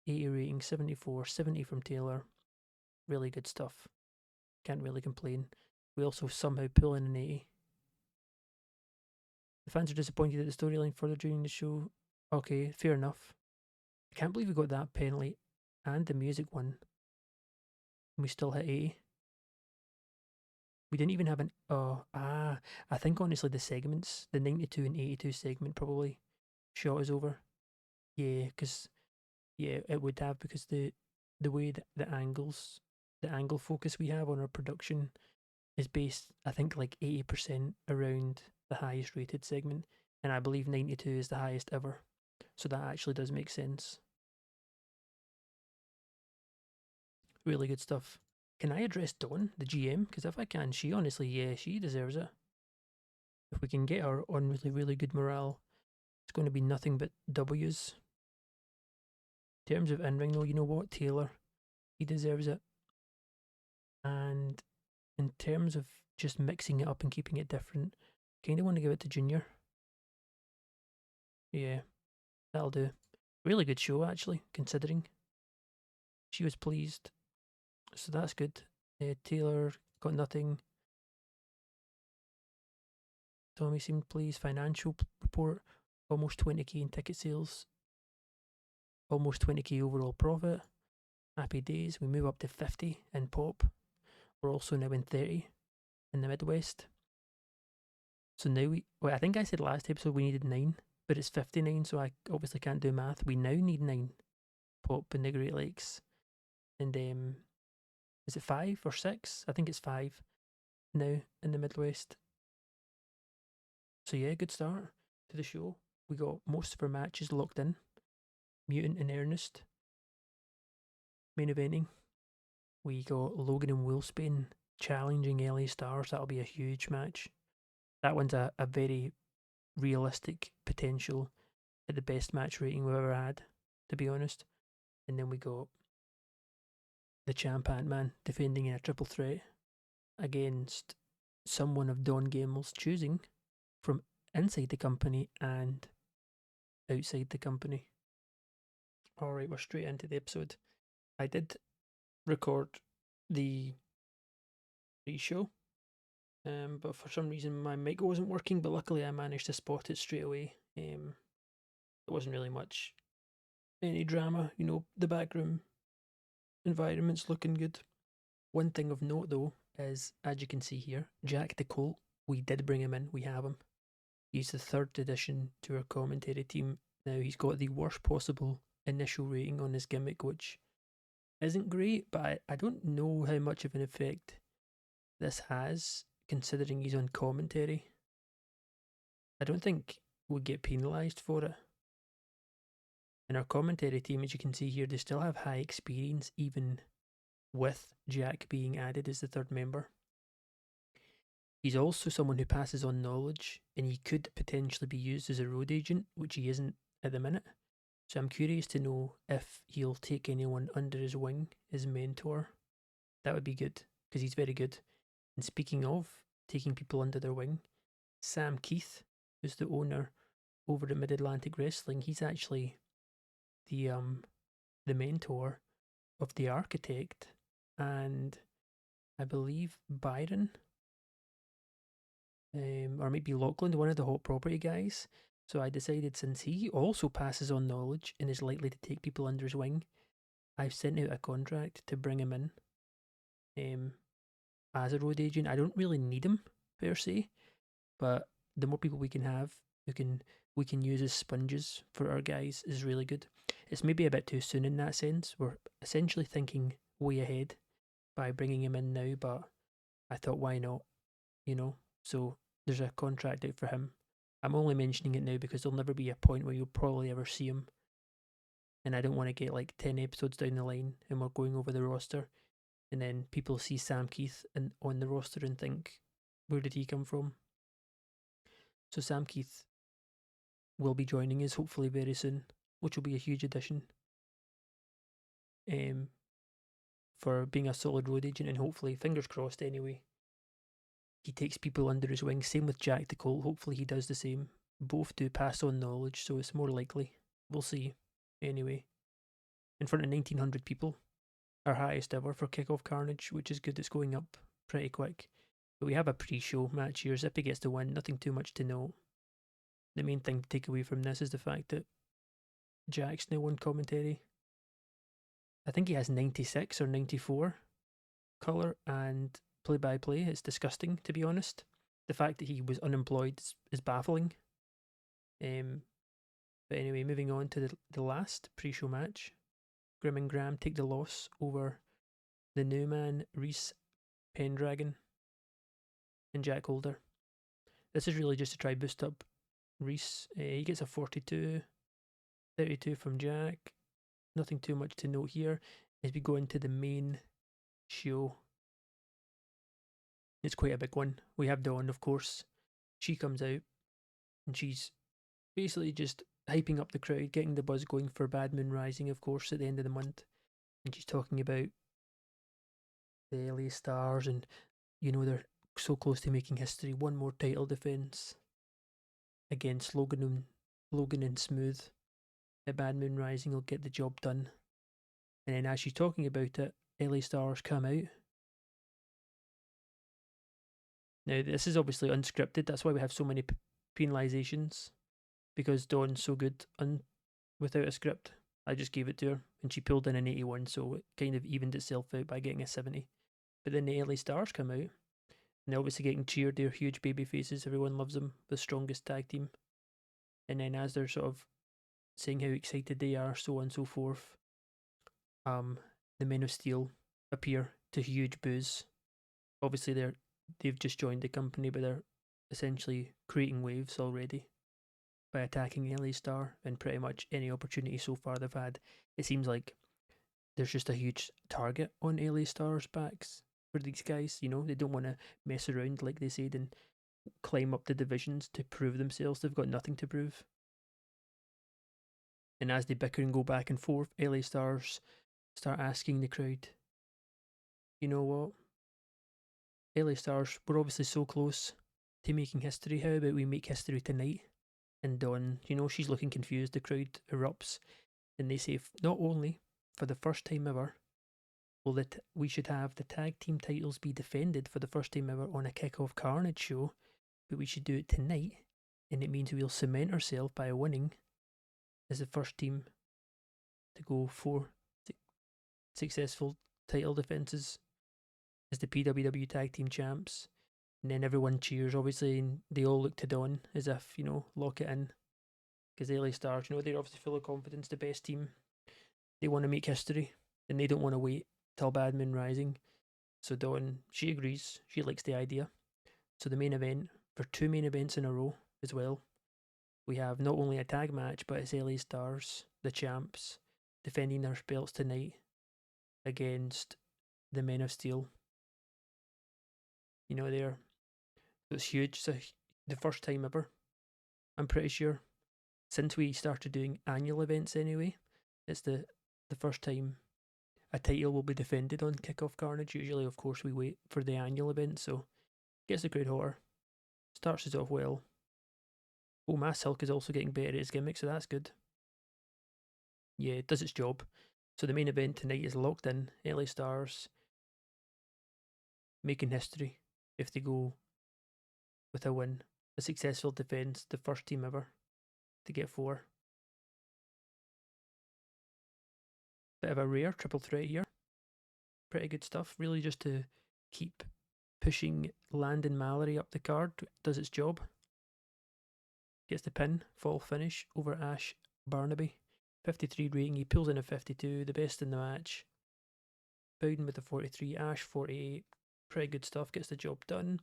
[SPEAKER 1] 80 rating, 74, 70 from Taylor. Really good stuff. Can't really complain. We also somehow pull in an 80. The fans are disappointed at the storyline further during the show. Okay, fair enough. I can't believe we got that penalty and the music one. And we still hit 80. We didn't even have I think honestly the segments, the 92 and 82 segment probably shot us over. Yeah, because it would have, because the way that the angle focus we have on our production is based, I think, like 80% around the highest rated segment, and I believe 92 is the highest ever. So that actually does make sense. Really good stuff. Can I address Dawn, the GM? Because if I can, she deserves it. If we can get her on really, really good morale, it's going to be nothing but W's. In terms of in-ring though, you know what? Taylor, he deserves it. And in terms of just mixing it up and keeping it different, kind of want to give it to Junior. Yeah, that'll do. Really good show, actually, considering. She was pleased. So that's good. Taylor got nothing. Tommy seemed pleased. Financial report, almost 20k in ticket sales. Almost 20k overall profit. Happy days. We move up to 50 in pop. We're also now in 30 in the Midwest. So now I think I said last episode we needed 9, but it's 59, so I obviously can't do math. We now need 9 pop in the Great Lakes. And is it 5 or 6? I think it's 5 now in the Midwest. So yeah, good start to the show. We got most of our matches locked in. Mutant and Ernest main eventing. We got Logan and Wolfsbane challenging LA Stars. That'll be a huge match. That one's a very realistic potential at the best match rating we've ever had, to be honest. And then we got the champ Ant-Man defending in a triple threat against someone of Don Gamble's choosing from inside the company and outside the company. Alright, we're straight into the episode. I did record the pre-show, but for some reason my mic wasn't working, but luckily I managed to spot it straight away. There wasn't really any drama, the backroom environment's looking good. One thing of note though is, as you can see here, Jack the Colt, we did bring him in, we have him. He's the 3rd addition to our commentary team. Now he's got the worst possible initial rating on his gimmick, which isn't great, but I don't know how much of an effect this has, considering he's on commentary. I don't think we get penalised for it. And our commentary team, as you can see here, they still have high experience, even with Jack being added as the 3rd member. He's also someone who passes on knowledge, and he could potentially be used as a road agent, which he isn't at the minute. So I'm curious to know if he'll take anyone under his wing as mentor. That would be good, because he's very good. And speaking of taking people under their wing, Sam Keith, who's the owner over at Mid-Atlantic Wrestling, he's actually the mentor of the architect and I believe Byron, or maybe Lachlan, one of the hot property guys. So I decided, since he also passes on knowledge and is likely to take people under his wing, I've sent out a contract to bring him in as a road agent. I don't really need him per se, but the more people we can have we can use as sponges for our guys is really good. It's maybe a bit too soon in that sense. We're essentially thinking way ahead by bringing him in now, but I thought, why not? So there's a contract out for him. I'm only mentioning it now because there'll never be a point where you'll probably ever see him. And I don't want to get like 10 episodes down the line and we're going over the roster and then people see Sam Keith on the roster and think, where did he come from? So Sam Keith will be joining us hopefully very soon, which will be a huge addition for being a solid road agent, and hopefully, fingers crossed anyway, he takes people under his wing. Same with Jack the Colt, hopefully he does the same. Both do pass on knowledge, so it's more likely. We'll see. Anyway, in front of 1900 people, our highest ever for Kickoff Carnage, which is good. It's going up pretty quick. But we have a pre-show match here. Zippy gets the win, nothing too much to note. The main thing to take away from this is the fact that Jack's now on commentary. I think he has 96 or 94 colour and play-by-play. It's disgusting, to be honest. The fact that he was unemployed is baffling. But anyway, moving on to the last pre-show match. Grim and Graham take the loss over the new man, Reese Pendragon and Jack Holder. This is really just to try boost up Reese. He gets a 42, 32 from Jack. Nothing too much to note here as we go into the main show. It's quite a big one. We have Dawn, of course. She comes out and she's basically just hyping up the crowd, getting the buzz going for Bad Moon Rising, of course, at the end of the month. And she's talking about the LA Stars and, they're so close to making history. One more title defense against Logan and Smooth. At Bad Moon Rising will get the job done. And then as she's talking about it, LA Stars come out. Now, this is obviously unscripted. That's why we have so many penalizations, because Dawn's so good without a script. I just gave it to her, and she pulled in an 81, so it kind of evened itself out by getting a 70. But then the LA Stars come out, And they're obviously getting cheered. They're huge baby faces. Everyone loves them. The strongest tag team. And then as they're sort of saying how excited they are, so on and so forth, the Men of Steel appear to huge boos. Obviously, they've just joined the company, but they're essentially creating waves already by attacking LA Star and pretty much any opportunity so far they've had. It seems like there's just a huge target on LA Star's backs for these guys. You know, they don't want to mess around, like they said, and climb up the divisions to prove themselves. They've got nothing to prove. And as they bicker and go back and forth, LA Stars start asking the crowd, you know what? LA Stars, we're obviously so close to making history. How about we make history tonight? And Dawn, you know, she's looking confused. The crowd erupts and they say, not only for the first time ever will we should have the tag team titles be defended for the first time ever on a Kickoff Carnage show, but we should do it tonight. And it means we'll cement ourselves by winning as the first team to go for successful title defenses as the PWW Tag Team Champs. And then everyone cheers, obviously, and they all look to Dawn as if, you know, lock it in. Because LA Stars, you know, they're obviously full of confidence, the best team. They want to make history, and they don't want to wait till Badman Rising. So Dawn, she agrees. She likes the idea. So the main event, for 2 main events in a row as well, we have not only a tag match, but it's LA Stars, the champs, defending their belts tonight against the Men of Steel. You know, it's huge. It's the first time ever, I'm pretty sure, since we started doing annual events anyway. It's the first time a title will be defended on Kickoff Carnage. Usually, of course, we wait for the annual event, so gets the crowd hotter. Starts us off well. Oh, Mass Hulk is also getting better at his gimmick, so that's good. Yeah, it does its job. So the main event tonight is locked in. LA Stars making history if they go with a win. A successful defense, the first team ever to get 4. Bit of a rare triple threat here. Pretty good stuff, really, just to keep pushing Landon Mallory up the card. Does its job. Gets the pin, fall finish over Ash Barnaby. 53 rating, he pulls in a 52, the best in the match. Bowden with a 43, Ash 48. Pretty good stuff, gets the job done.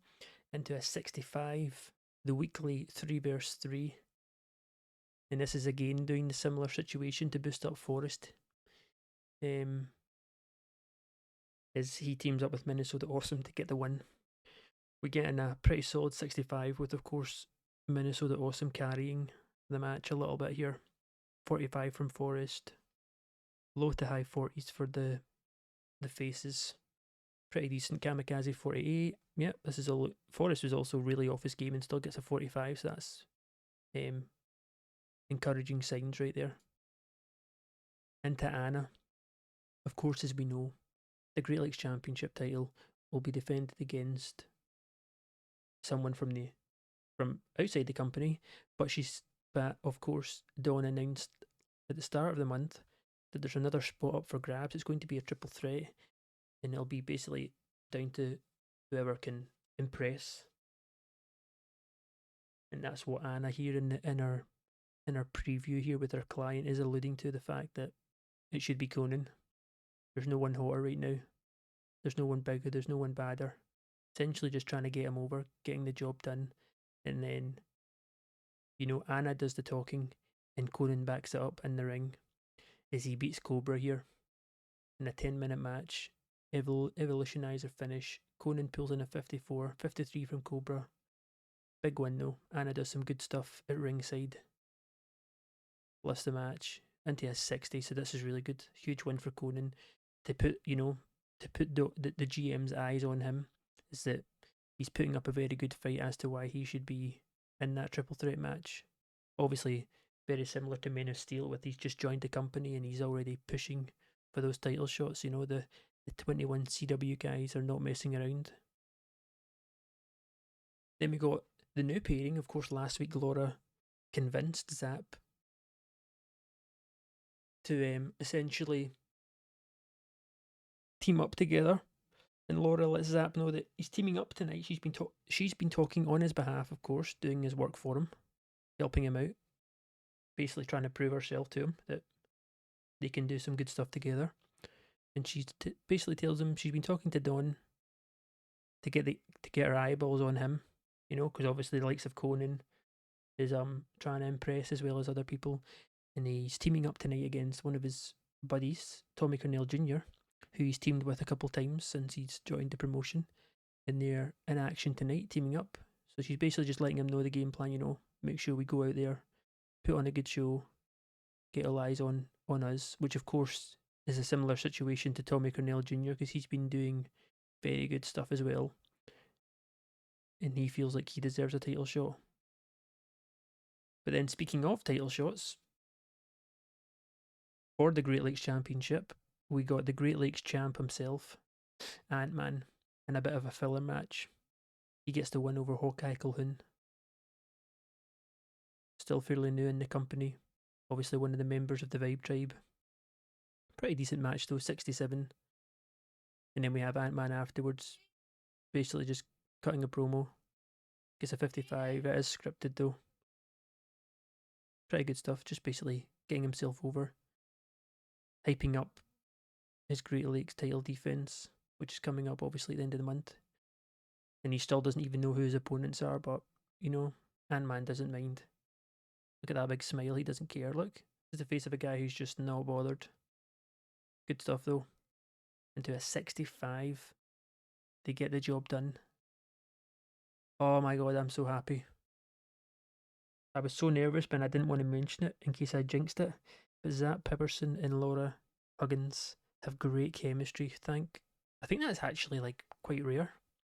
[SPEAKER 1] Into a 65, the weekly 3 vs 3. And this is again doing the similar situation to boost up Forrest. As he teams up with Minnesota Awesome to get the win. We get in a pretty solid 65 with, of course, Minnesota Awesome carrying the match a little bit here. 45 from Forrest. Low to high 40s for the faces. Pretty decent. Kamikaze 48. Yep, this is all. Forrest was also really off his game and still gets a 45, so that's encouraging signs right there. Into Anna. Of course, as we know, the Great Lakes Championship title will be defended against someone from outside the company, but of course, Dawn announced at the start of the month that there's another spot up for grabs. It's going to be a triple threat, and it'll be basically down to whoever can impress. And that's what Anna here in her preview here with her client is alluding to, the fact that it should be Conan. There's no one hotter right now. There's no one bigger. There's no one badder. Essentially just trying to get him over, getting the job done. And then, you know, Anna does the talking and Conan backs it up in the ring as he beats Cobra here in a 10-minute match. Evolutionizer finish. Conan pulls in a 54, 53 from Cobra. Big win though. Anna does some good stuff at ringside. Lifts the match into a 60, so this is really good. Huge win for Conan to put, the GM's eyes on him, is that he's putting up a very good fight as to why he should be in that triple threat match. Obviously, very similar to Men of Steel, with he's just joined the company and he's already pushing for those title shots. You know, the 21 CW guys are not messing around. Then we got the new pairing. Of course, last week Laura convinced Zap to essentially team up together And Laura lets Zap know that he's teaming up tonight. She's been talking on his behalf, of course, doing his work for him, helping him out, basically trying to prove herself to him that they can do some good stuff together. And she basically tells him she's been talking to Dawn to get her eyeballs on him, you know, because obviously the likes of Conan is trying to impress as well as other people, and he's teaming up tonight against one of his buddies, Tommy Cornell Jr., who he's teamed with a couple times since he's joined the promotion, and they're in action tonight, teaming up. So she's basically just letting him know the game plan, you know, make sure we go out there, put on a good show, get all eyes on us, which of course is a similar situation to Tommy Cornell Jr. because he's been doing very good stuff as well, and he feels like he deserves a title shot. But then, speaking of title shots, for the Great Lakes Championship, we got the Great Lakes champ himself, Ant-Man, in a bit of a filler match. He gets the win over Hawkeye Calhoun. Still fairly new in the company. Obviously one of the members of the Vibe Tribe. Pretty decent match though, 67. And then we have Ant-Man afterwards, basically just cutting a promo. Gets a 55. It is scripted though. Pretty good stuff, just basically getting himself over. Hyping up his Great Lakes title defense, which is coming up obviously at the end of the month. And he still doesn't even know who his opponents are, but, you know, Ant-Man doesn't mind. Look at that big smile, he doesn't care. Look, it's the face of a guy who's just not bothered. Good stuff though. Into a 65. They get the job done. Oh my god, I'm so happy. I was so nervous, but I didn't want to mention it in case I jinxed it. But Zap Pepperson and Laura Huggins have great chemistry. I think that's actually like quite rare.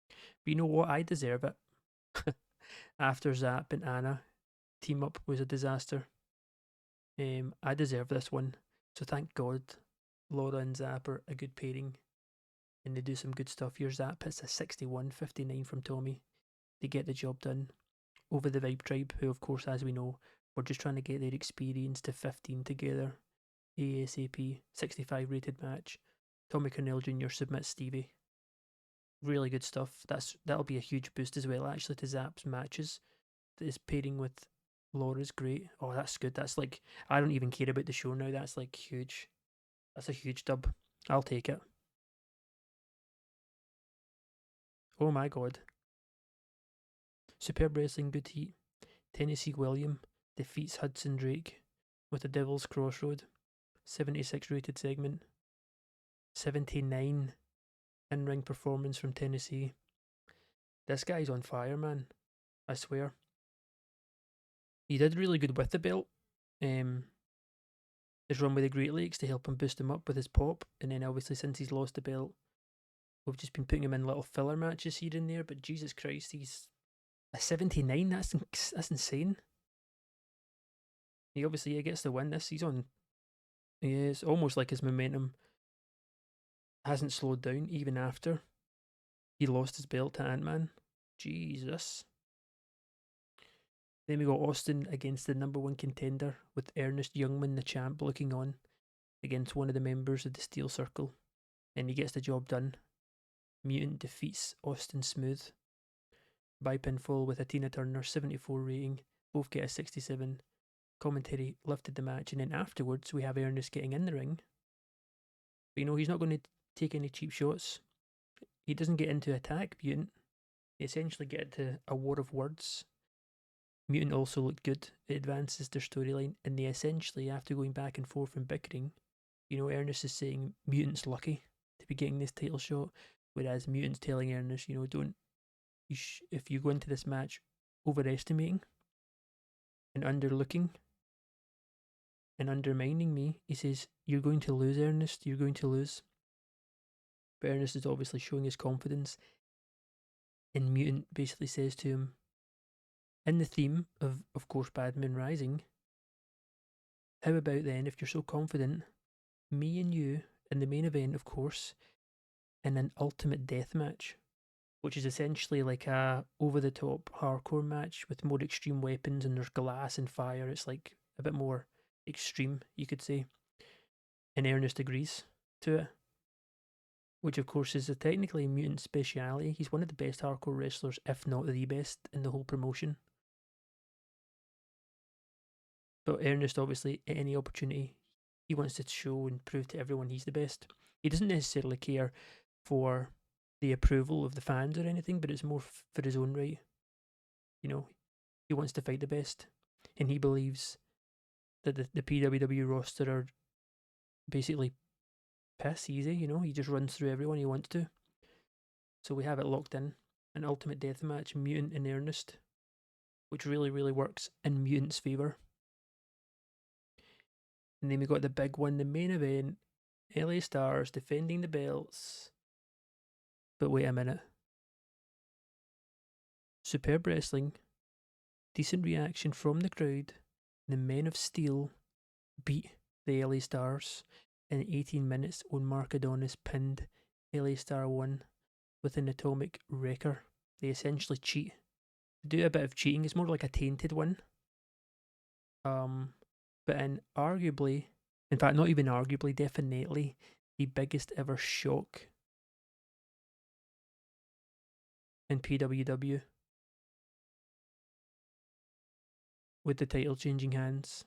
[SPEAKER 1] But you know what? I deserve it. After Zap and Anna team up was a disaster. I deserve this one. So thank God Laura and Zap are a good pairing. And they do some good stuff here. Zap hits a 61-59 from Tommy. They get the job done over the Vibe Tribe, who of course, as we know, were just trying to get their experience to 15 together. ASAP, 65 rated match. Tommy Cornell Jr. submits Stevie. Really good stuff. That'll be a huge boost as well, actually, to Zap's matches. His pairing with Laura's great. Oh, that's good. That's like, I don't even care about the show now. That's like huge. That's a huge dub. I'll take it. Oh my god. Superb wrestling, good heat. Tennessee William defeats Hudson Drake with a Devil's Crossroad. 76 rated segment. 79 in-ring performance from Tennessee. This guy's on fire, man. I swear. He did really good with the belt. His run with the Great Lakes to help him boost him up with his pop, and then obviously since he's lost the belt, we've just been putting him in little filler matches here and there. But Jesus Christ, he's a 79. That's insane. He obviously gets the win. He's on. Yeah, it's almost like his momentum hasn't slowed down even after he lost his belt to Ant-Man. Jesus. Then we got Austin against the number one contender with Ernest Youngman, the champ, looking on against one of the members of the Steel Circle. And he gets the job done. Mutant defeats Austin Smooth by pinfall with a Tina Turner 74 rating. Both get a 67. Commentary lifted the match, and then afterwards we have Ernest getting in the ring. But you know, he's not going to take any cheap shots. He doesn't get into attack Mutant. They essentially get into a war of words. Mutant also looked good. It advances their storyline, and they essentially, after going back and forth and bickering, you know, Ernest is saying Mutant's lucky to be getting this title shot, whereas Mutant's telling Ernest, you know, if you go into this match overestimating and underlooking and undermining me, he says, you're going to lose, Ernest, you're going to lose. But Ernest is obviously showing his confidence, and Mutant basically says to him, in the theme of course, Bad Moon Rising, how about then, if you're so confident, me and you in the main event, of course, in an ultimate death match, which is essentially like a over-the-top hardcore match with more extreme weapons, and there's glass and fire. It's like a bit more extreme, you could say. And Ernest agrees to it, which of course is a technically mutant speciality. He's one of the best hardcore wrestlers, if not the best, in the whole promotion. But Ernest, obviously, at any opportunity, he wants to show and prove to everyone he's the best. He doesn't necessarily care for the approval of the fans or anything, but it's more for his own right. You know, he wants to fight the best, and he believes that the PWW roster are basically piss easy. You know, he just runs through everyone he wants to. So we have it locked in, an Ultimate Deathmatch, Mutant and Ernest, which really, really works in Mutant's favour. And then we got the big one, the main event, LA Stars defending the belts. But wait a minute. Superb wrestling, decent reaction from the crowd. The Men of Steel beat the LA Stars in 18 minutes when Mark Adonis pinned LA Star 1 with an atomic wrecker. They essentially cheat. They do a bit of cheating. It's more like a tainted one. But in arguably, in fact, not even arguably, definitely the biggest ever shock in PWW, with the title changing hands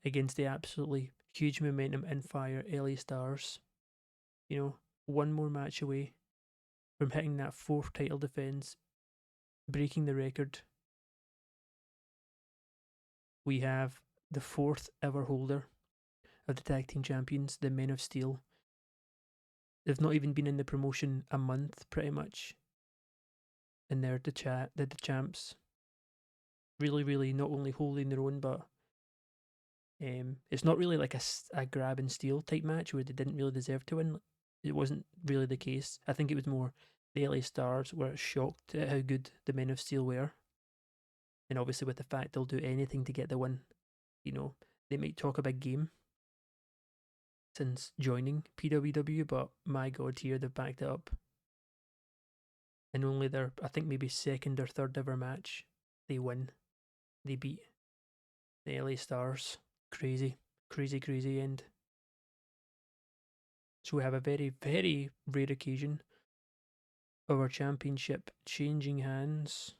[SPEAKER 1] against the absolutely huge momentum and fire LA Stars. You know, one more match away from hitting that 4th title defense, breaking the record. We have the 4th ever holder of the tag team champions, the Men of Steel. They've not even been in the promotion a month, pretty much, and they're the champs. Really, really not only holding their own, but it's not really like a grab and steal type match where they didn't really deserve to win. It wasn't really the case. I think it was more the LA Stars were shocked at how good the Men of Steel were, and obviously with the fact they'll do anything to get the win. You know, they might talk a big game since joining PWW, but my god, here they've backed it up. And only their, I think maybe 2nd or 3rd ever match, they win. They beat the LA Stars. Crazy, crazy, crazy end. So we have a very, very rare occasion of our championship changing hands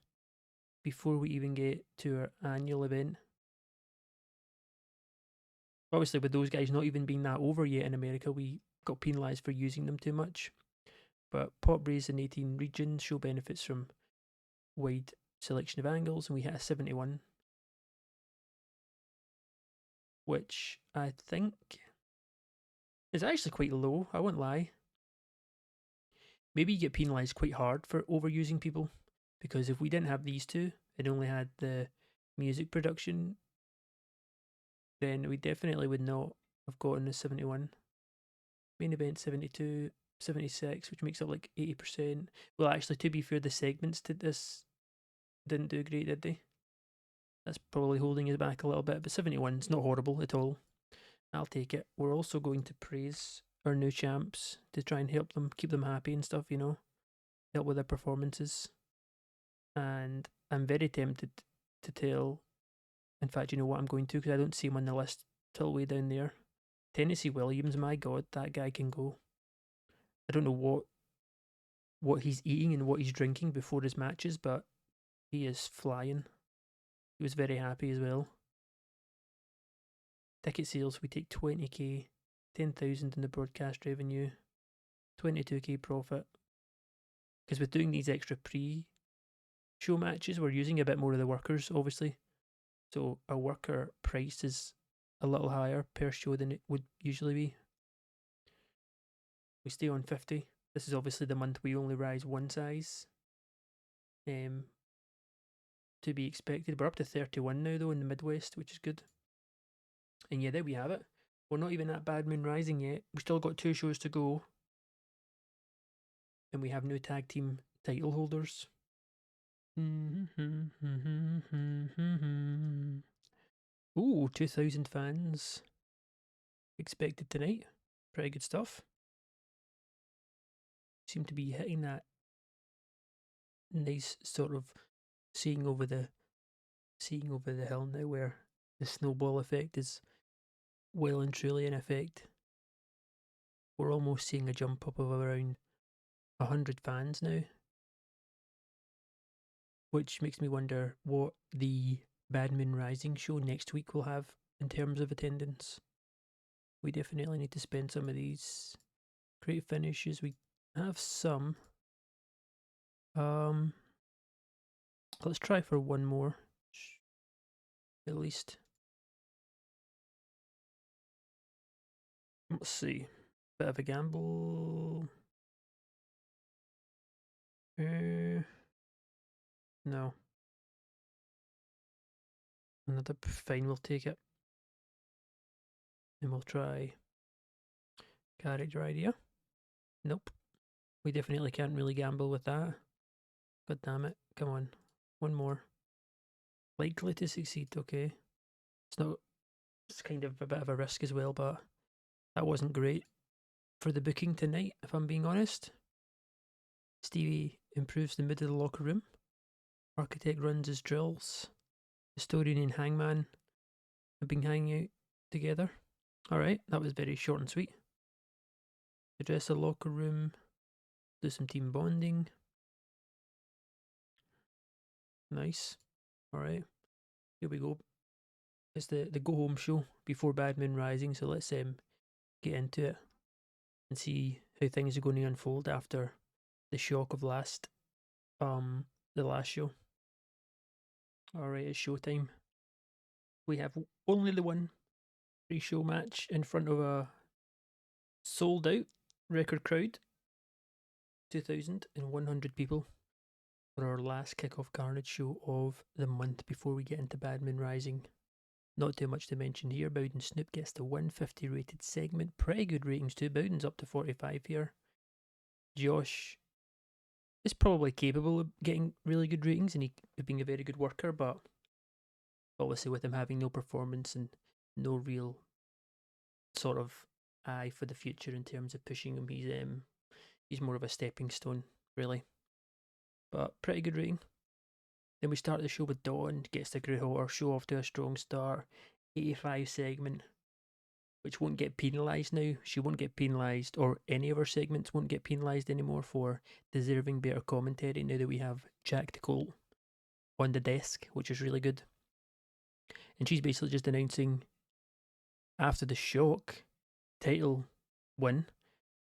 [SPEAKER 1] before we even get to our annual event. Obviously, with those guys not even being that over yet in America, we got penalised for using them too much. But pop raise in 18 regions show benefits from wide selection of angles, and we hit a 71, which I think is actually quite low, I won't lie. Maybe you get penalised quite hard for overusing people, because if we didn't have these two and only had the music production, then we definitely would not have gotten a 71. Main event 72, 76, which makes up like 80%. Well, actually, to be fair, the segments to this didn't do great, did they? That's probably holding us back a little bit, but 71 is not horrible at all. I'll take it. We're also going to praise our new champs to try and help them, keep them happy and stuff, you know, help with their performances. And I'm very tempted to tell, in fact, you know what I'm going to, because I don't see him on the list till way down there. Tennessee Williams, my god, that guy can go. I don't know what he's eating and what he's drinking before his matches, but he is flying. He was very happy as well. Ticket sales, we take 20k, 10,000 in the broadcast revenue, 22k profit. Because with doing these extra pre-show matches, we're using a bit more of the workers, obviously. So a worker price is a little higher per show than it would usually be. We stay on 50. This is obviously the month we only rise one size. To be expected. We're up to 31 now though in the Midwest, which is good. And yeah, there we have it. We're not even at Bad Moon Rising yet. We still got 2 shows to go. And we have new tag team title holders. Ooh, 2,000 fans expected tonight. Pretty good stuff. Seem to be hitting that nice sort of seeing over the hill now, where the snowball effect is well and truly in effect. We're almost seeing a jump up of around 100 fans now, which makes me wonder what the Badman Rising show next week will have in terms of attendance. We definitely need to spend some of these great finishes. We have some. Let's try for one more, at least. Let's see. Bit of a gamble. No. Another fine, we'll take it. And we'll try character idea. Nope. We definitely can't really gamble with that. God damn it. Come on. One more. Likely to succeed, okay. It's not, it's kind of a bit of a risk as well, but that wasn't great for the booking tonight, if I'm being honest. Stevie improves the mood of the locker room. Architect runs his drills. Historian and Hangman have been hanging out together. Alright, that was very short and sweet. Address the locker room. Do some team bonding. Nice. Alright. Here we go. It's the go home show before Badman Rising, so let's get into it and see how things are going to unfold after the shock of the last show. Alright, it's showtime. We have only the one pre-show match in front of a sold out record crowd. 2,100 people for our last Kickoff Carnage show of the month before we get into Badman Rising. Not too much to mention here. Bowden Snoop gets the 150 rated segment. Pretty good ratings too. Bowden's up to 45 here. Josh is probably capable of getting really good ratings and he being a very good worker, but obviously with him having no performance and no real sort of eye for the future in terms of pushing him, he's more of a stepping stone, really. But pretty good rating. Then we start the show with Dawn, gets the Greyhawker, show off to a strong start. 85 segment, which won't get penalised now. She won't get penalised, or any of her segments won't get penalised anymore for deserving better commentary now that we have Jack Cole on the desk, which is really good. And she's basically just announcing after the shock title win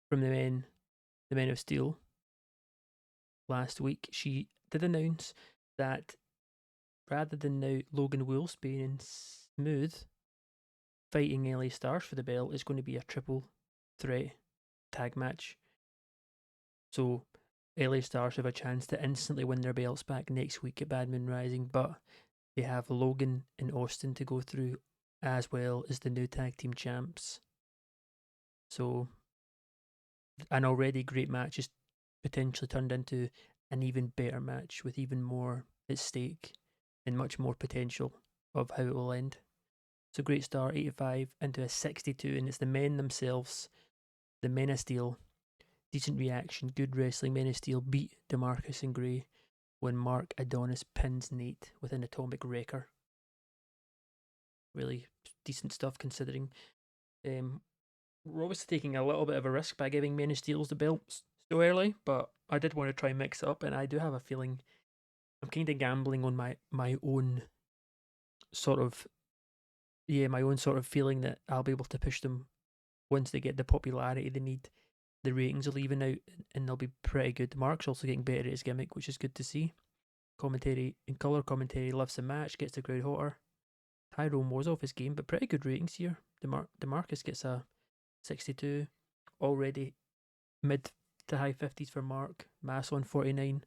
[SPEAKER 1] from the Men of Steel last week, she did announce that rather than now Logan Wolves being Smooth fighting LA Stars for the belt, is going to be a triple threat tag match. So LA Stars have a chance to instantly win their belts back next week at Badman Rising, but they have Logan and Austin to go through as well as the new tag team champs. So an already great match is potentially turned into an even better match with even more at stake and much more potential of how it will end. It's a great start, 85 into a 62, and it's the men themselves, the Men of Steel. Decent reaction, good wrestling. Men of Steel beat DeMarcus and Gray when Mark Adonis pins Nate with an atomic wrecker. Really decent stuff considering. We're obviously taking a little bit of a risk by giving Men of Steel's the belts so early, but I did want to try and mix it up, and I do have a feeling I'm kind of gambling on my own sort of my own sort of feeling that I'll be able to push them once they get the popularity they need. The ratings will even out and they'll be pretty good. Mark's also getting better at his gimmick, which is good to see. Commentary and colour commentary loves the match, gets the crowd hotter. Tyrone was off his game, but pretty good ratings here. DeMarcus gets a 62, already mid to high 50s for Mark. Mass on 49.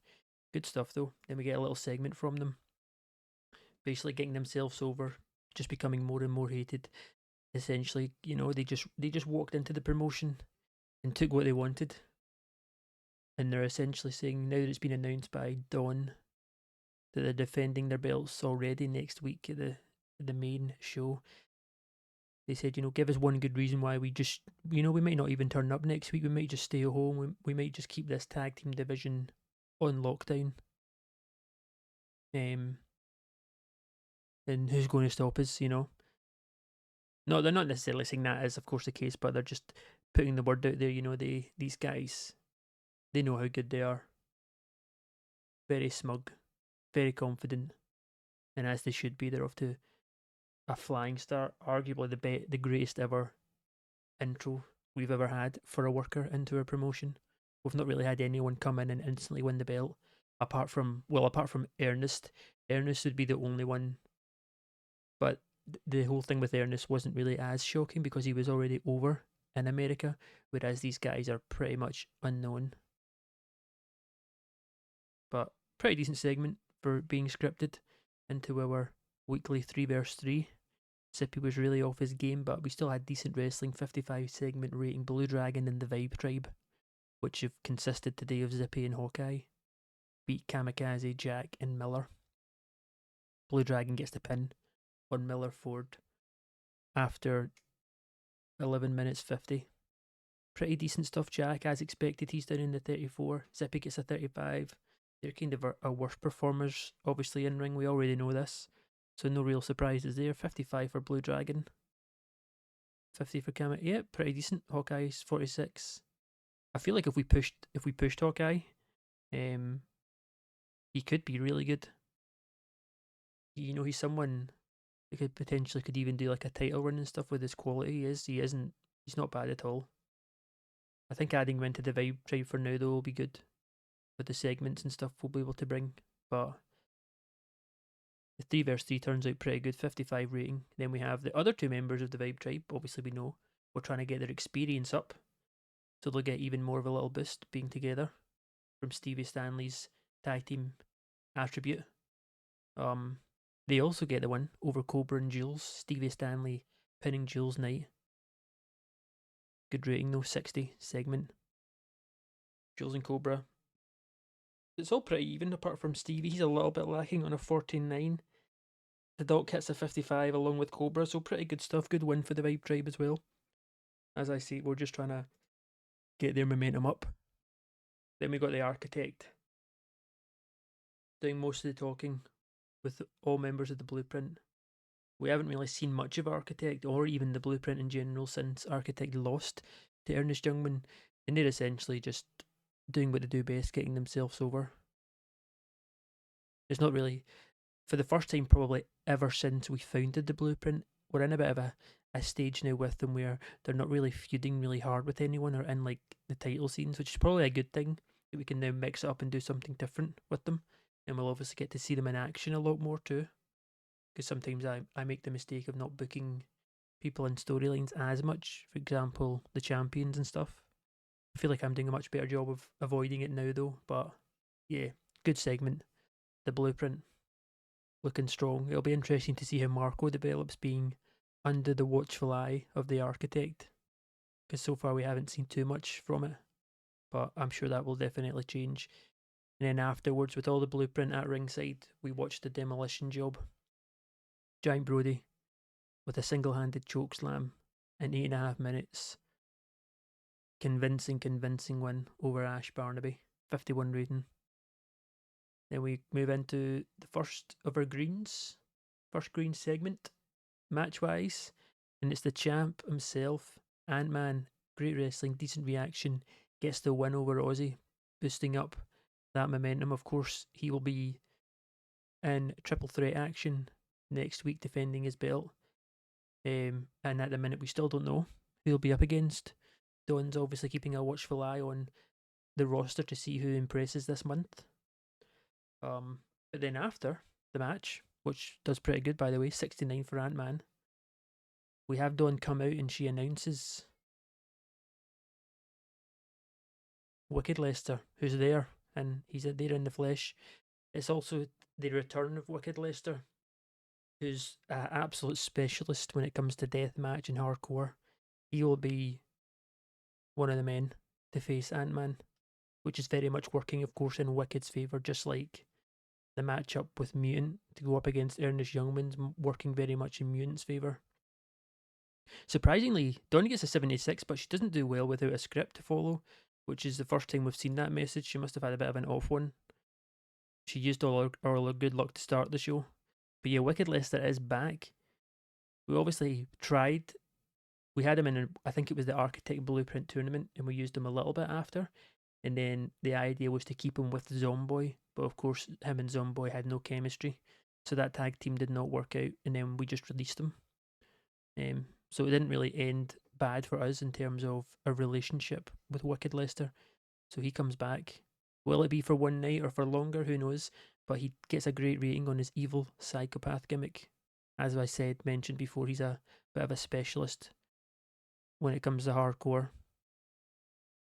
[SPEAKER 1] Good stuff though. Then we get a little segment from them, basically getting themselves over, just becoming more and more hated. Essentially, they just walked into the promotion and took what they wanted. And they're essentially saying now that it's been announced by Dawn that they're defending their belts already next week at the main show. They said, give us one good reason why we just, we might not even turn up next week. We might just stay at home. We might just keep this tag team division on lockdown. And who's going to stop us, No, they're not necessarily saying that is, of course, the case, but they're just putting the word out there, these guys They know how good they are. Very smug, very confident, and as they should be, they're off to a flying start. Arguably the greatest ever intro we've ever had for a worker into a promotion. We've not really had anyone come in and instantly win the belt, apart from Ernest. Ernest would be the only one, but the whole thing with Ernest wasn't really as shocking because he was already over in America, whereas these guys are pretty much unknown. But pretty decent segment for being scripted into our weekly 3 vs 3. Zippy was really off his game, but we still had decent wrestling. 55 segment rating. Blue Dragon and the Vibe Tribe, which have consisted today of Zippy and Hawkeye, beat Kamikaze, Jack, and Miller. Blue Dragon gets the pin on Miller Ford after 11 minutes 50. Pretty decent stuff, Jack. As expected, he's down in the 34. Zippy gets a 35. They're kind of our worst performers, obviously, in ring. We already know this. So no real surprises there. 55 for Blue Dragon. 50 for Kamek. Yeah, pretty decent. Hawkeye's 46. I feel like if we pushed Hawkeye, he could be really good. You know, he's someone that could even do like a title run and stuff with his quality. He's not bad at all. I think adding him into the Vibe Tribe for now though will be good. With the segments and stuff we'll be able to bring. But the 3 vs 3 turns out pretty good, 55 rating. Then we have the other two members of the Vibe Tribe. Obviously we know we're trying to get their experience up, so they'll get even more of a little boost being together from Stevie Stanley's tag team attribute. They also get the win over Cobra and Jules. Stevie Stanley pinning Jules Knight. Good rating though, 60 segment. Jules and Cobra. It's all pretty even apart from Stevie. He's a little bit lacking on a 14-9. The Doc hits a 55 along with Cobra, so pretty good stuff. Good win for the Vibe Tribe as well. As I say, we're just trying to get their momentum up. Then we got the Architect doing most of the talking with all members of the Blueprint. We haven't really seen much of Architect or even the Blueprint in general since Architect lost to Ernest Youngman, and they're essentially just doing what they do best, getting themselves over. There's not really, for the first time probably ever since we founded the Blueprint, we're in a bit of a stage now with them where they're not really feuding really hard with anyone or in like the title scenes, which is probably a good thing, that we can now mix it up and do something different with them. And we'll obviously get to see them in action a lot more too. Because sometimes I make the mistake of not booking people in storylines as much. For example, the champions and stuff. I feel like I'm doing a much better job of avoiding it now though. But yeah, good segment. The Blueprint looking strong. It'll be interesting to see how Marco develops being under the watchful eye of the Architect. Because so far we haven't seen too much from it. But I'm sure that will definitely change. And then afterwards, with all the Blueprint at ringside, we watched the demolition job. Giant Brody with a single-handed choke slam in 8.5 minutes. Convincing win over Ash Barnaby. 51 rating. Then we move into the first of our greens. First green segment, match-wise. And it's the champ himself, Ant-Man. Great wrestling, decent reaction. Gets the win over Aussie, boosting up that momentum. Of course, he will be in triple threat action next week defending his belt. And at the minute, we still don't know who he'll be up against. Don's obviously keeping a watchful eye on the roster to see who impresses this month. But then after the match, which does pretty good by the way, 69 for Ant-Man, we have Dawn come out and she announces Wicked Lester, who's there, and he's there in the flesh. It's also the return of Wicked Lester, who's an absolute specialist when it comes to deathmatch and hardcore. He will be one of the men to face Ant-Man, which is very much working, of course, in Wicked's favour, just like the matchup with Mutant to go up against Ernest Youngman's working very much in Mutant's favour. Surprisingly, Dawn gets a 76, but she doesn't do well without a script to follow, which is the first time we've seen that message. She must have had a bit of an off one. She used all her good luck to start the show. But yeah, Wicked Lester is back. We obviously tried. We had him in, I think it was the Architect Blueprint tournament, and we used him a little bit after. And then the idea was to keep him with Zomboy, but of course him and Zomboy had no chemistry, so that tag team did not work out, and then we just released him. So it didn't really end bad for us in terms of a relationship with Wicked Lester. So he comes back. Will it be for one night or for longer? Who knows? But he gets a great rating on his evil psychopath gimmick. As I mentioned before, he's a bit of a specialist when it comes to hardcore.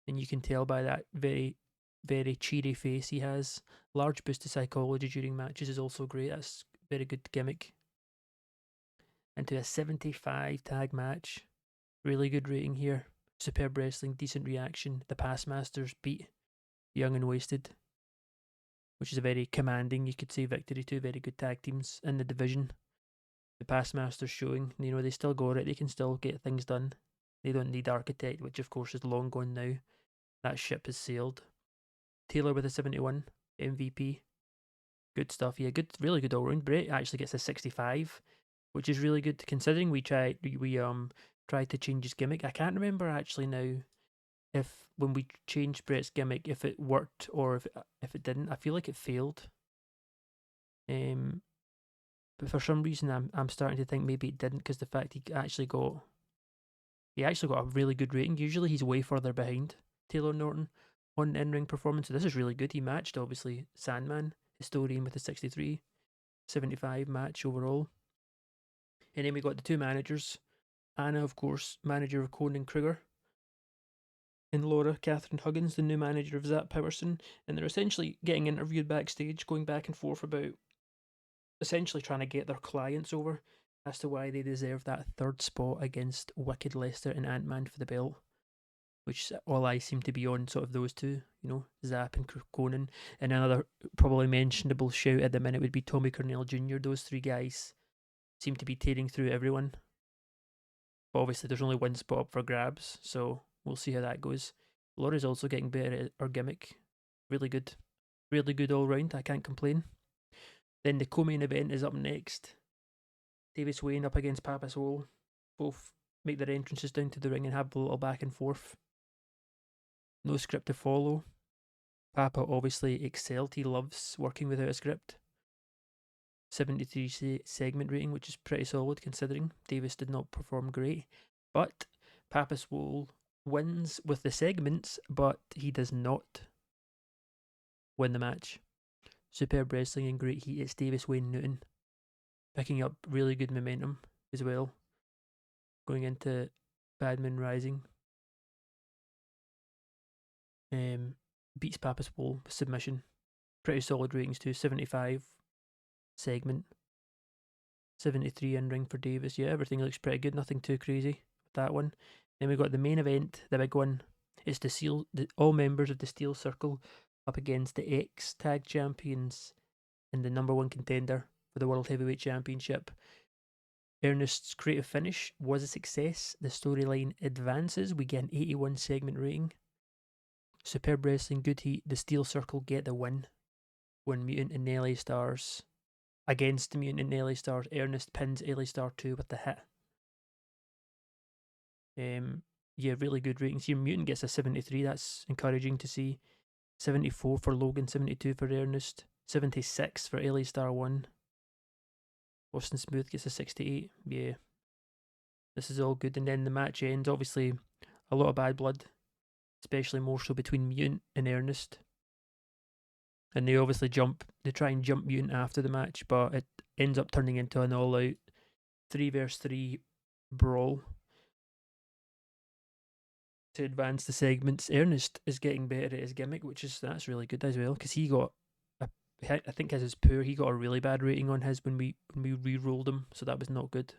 [SPEAKER 1] And you can tell by that very, very cheery face he has. Large boost to psychology during matches is also great. That's a very good gimmick. Into a 75 tag match. Really good rating here. Superb wrestling, decent reaction. The Past Masters beat Young and Wasted, which is a very commanding, you could say, victory. Two very good tag teams in the division. The Past Masters showing, they still got it. They can still get things done. They don't need Architect, which of course is long gone now. That ship has sailed. Taylor with a 71, MVP. Good stuff, yeah. Good, really good all round. Brett actually gets a 65, which is really good considering we tried to change his gimmick. I can't remember actually now if when we changed Brett's gimmick if it worked or if it didn't. I feel like it failed. But for some reason I'm starting to think maybe it didn't because the fact he actually got a really good rating. Usually he's way further behind Taylor Norton on in-ring performance. So this is really good. He matched obviously Sandman, Historian with a 63, 75 match overall. And then we got the two managers. Anna, of course, manager of Conan Kruger, and Laura Catherine Huggins, the new manager of Zap Powerson. And they're essentially getting interviewed backstage, going back and forth about essentially trying to get their clients over as to why they deserve that third spot against Wicked Lester and Ant-Man for the belt, which all eyes seem to be on sort of those two, Zap and Conan. And another probably mentionable shout at the minute would be Tommy Cornell Jr. Those three guys seem to be tearing through everyone. But obviously there's only one spot up for grabs, so we'll see how that goes. Laura's also getting better at her gimmick. Really good. Really good all round, I can't complain. Then the co-main event is up next. Davis Wayne up against Papa Swole. Both make their entrances down to the ring and have a little back and forth. No script to follow. Papa obviously excelled. He loves working without a script. 73 segment rating, which is pretty solid considering Davis did not perform great. But Papa Swole wins with the segments, but he does not win the match. Superb wrestling and great heat. It's Davis Wayne Newton picking up really good momentum as well. Going into Badman Rising. Beats Papa Swole with submission. Pretty solid ratings too. 75 segment. 73 in ring for Davis. Yeah, everything looks pretty good. Nothing too crazy with that one. Then we got the main event, the big one. It's all members of the Steel Circle up against the X Tag Champions and the number one contender for the World Heavyweight Championship. Ernest's creative finish was a success. The storyline advances. We get an 81 segment rating. Superb wrestling, good heat. The Steel Circle get the win when Mutant and LA Stars against Mutant and LA Stars. Ernest pins LA Star 2 with the hit. Yeah, really good ratings here. Mutant gets a 73. That's encouraging to see. 74 for Logan, 72 for Ernest, 76 for LA Star 1. Austin Smooth gets a 68. Yeah, this is all good. And then the match ends. Obviously, a lot of bad blood, especially more so between Mutant and Ernest. And they obviously try and jump Mutant after the match, but it ends up turning into an all-out 3-versus-3 brawl to advance the segments. Ernest is getting better at his gimmick, that's really good as well, because he got I think as his poor, he got a really bad rating on his when we re-rolled him, so that was not good.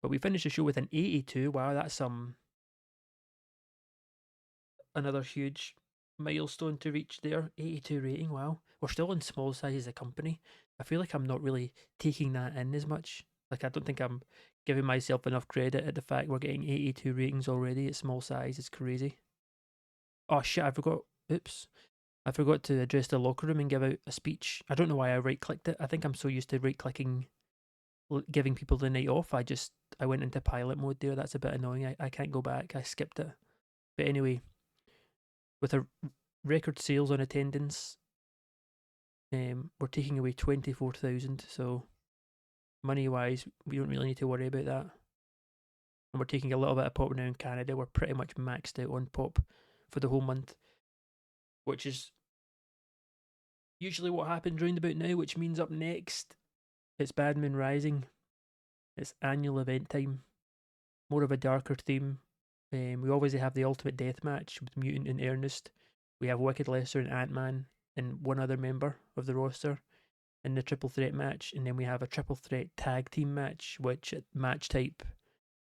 [SPEAKER 1] But we finished the show with an 82. Wow, that's another huge milestone to reach there. 82 rating. Wow, we're still in small size as a company. I feel like I'm not really taking that in as much. Like, I don't think I'm giving myself enough credit at the fact we're getting 82 ratings already at small size. It's crazy. Oh shit, I forgot. Oops. I forgot to address the locker room and give out a speech. I don't know why I right-clicked it. I think I'm so used to right-clicking, giving people the night off. I went into pilot mode there. That's a bit annoying. I can't go back. I skipped it. But anyway, with a record sales on attendance. We're taking away 24,000, so money wise, we don't really need to worry about that. And we're taking a little bit of pop now in Canada. We're pretty much maxed out on pop for the whole month, which is usually what happens round about now, which means up next it's Badman Rising. It's annual event time, more of a darker theme. We obviously have the Ultimate Death Match with Mutant and Ernest. We have Wicked Lester and Ant-Man and one other member of the roster in the triple threat match, and then we have a triple threat tag team match, which match type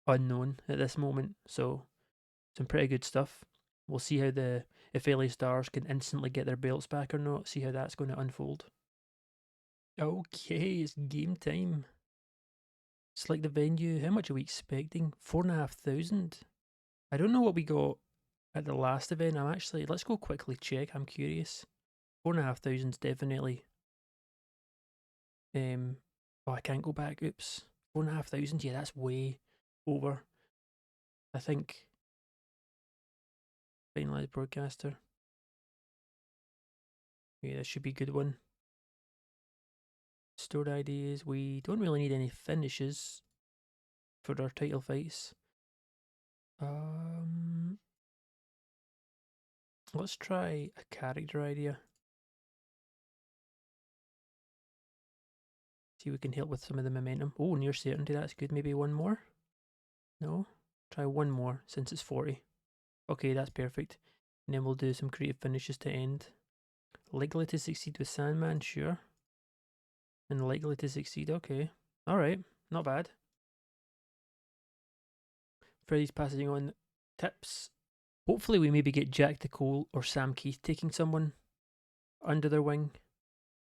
[SPEAKER 1] unknown at this moment. So some pretty good stuff. We'll see how if LA Stars can instantly get their belts back or not. See how that's going to unfold. Okay, it's game time. Select the venue. How much are we expecting? 4,500. I don't know what we got at the last event. Let's go quickly check. I'm curious. 4,500 is definitely. Oh, I can't go back. Oops. 4,500. Yeah, that's way over. I think. Finalized broadcaster. Yeah, that should be a good one. Stored ideas. We don't really need any finishes for our title fights. Let's try a character idea. See if we can help with some of the momentum. Oh, near certainty, that's good. Maybe one more? No? Try one more since it's 40. Okay, that's perfect. And then we'll do some creative finishes to end. Likely to succeed with Sandman, sure. And likely to succeed, okay. Alright, not bad. Freddie's passing on tips. Hopefully we maybe get Jack Cole or Sam Keith taking someone under their wing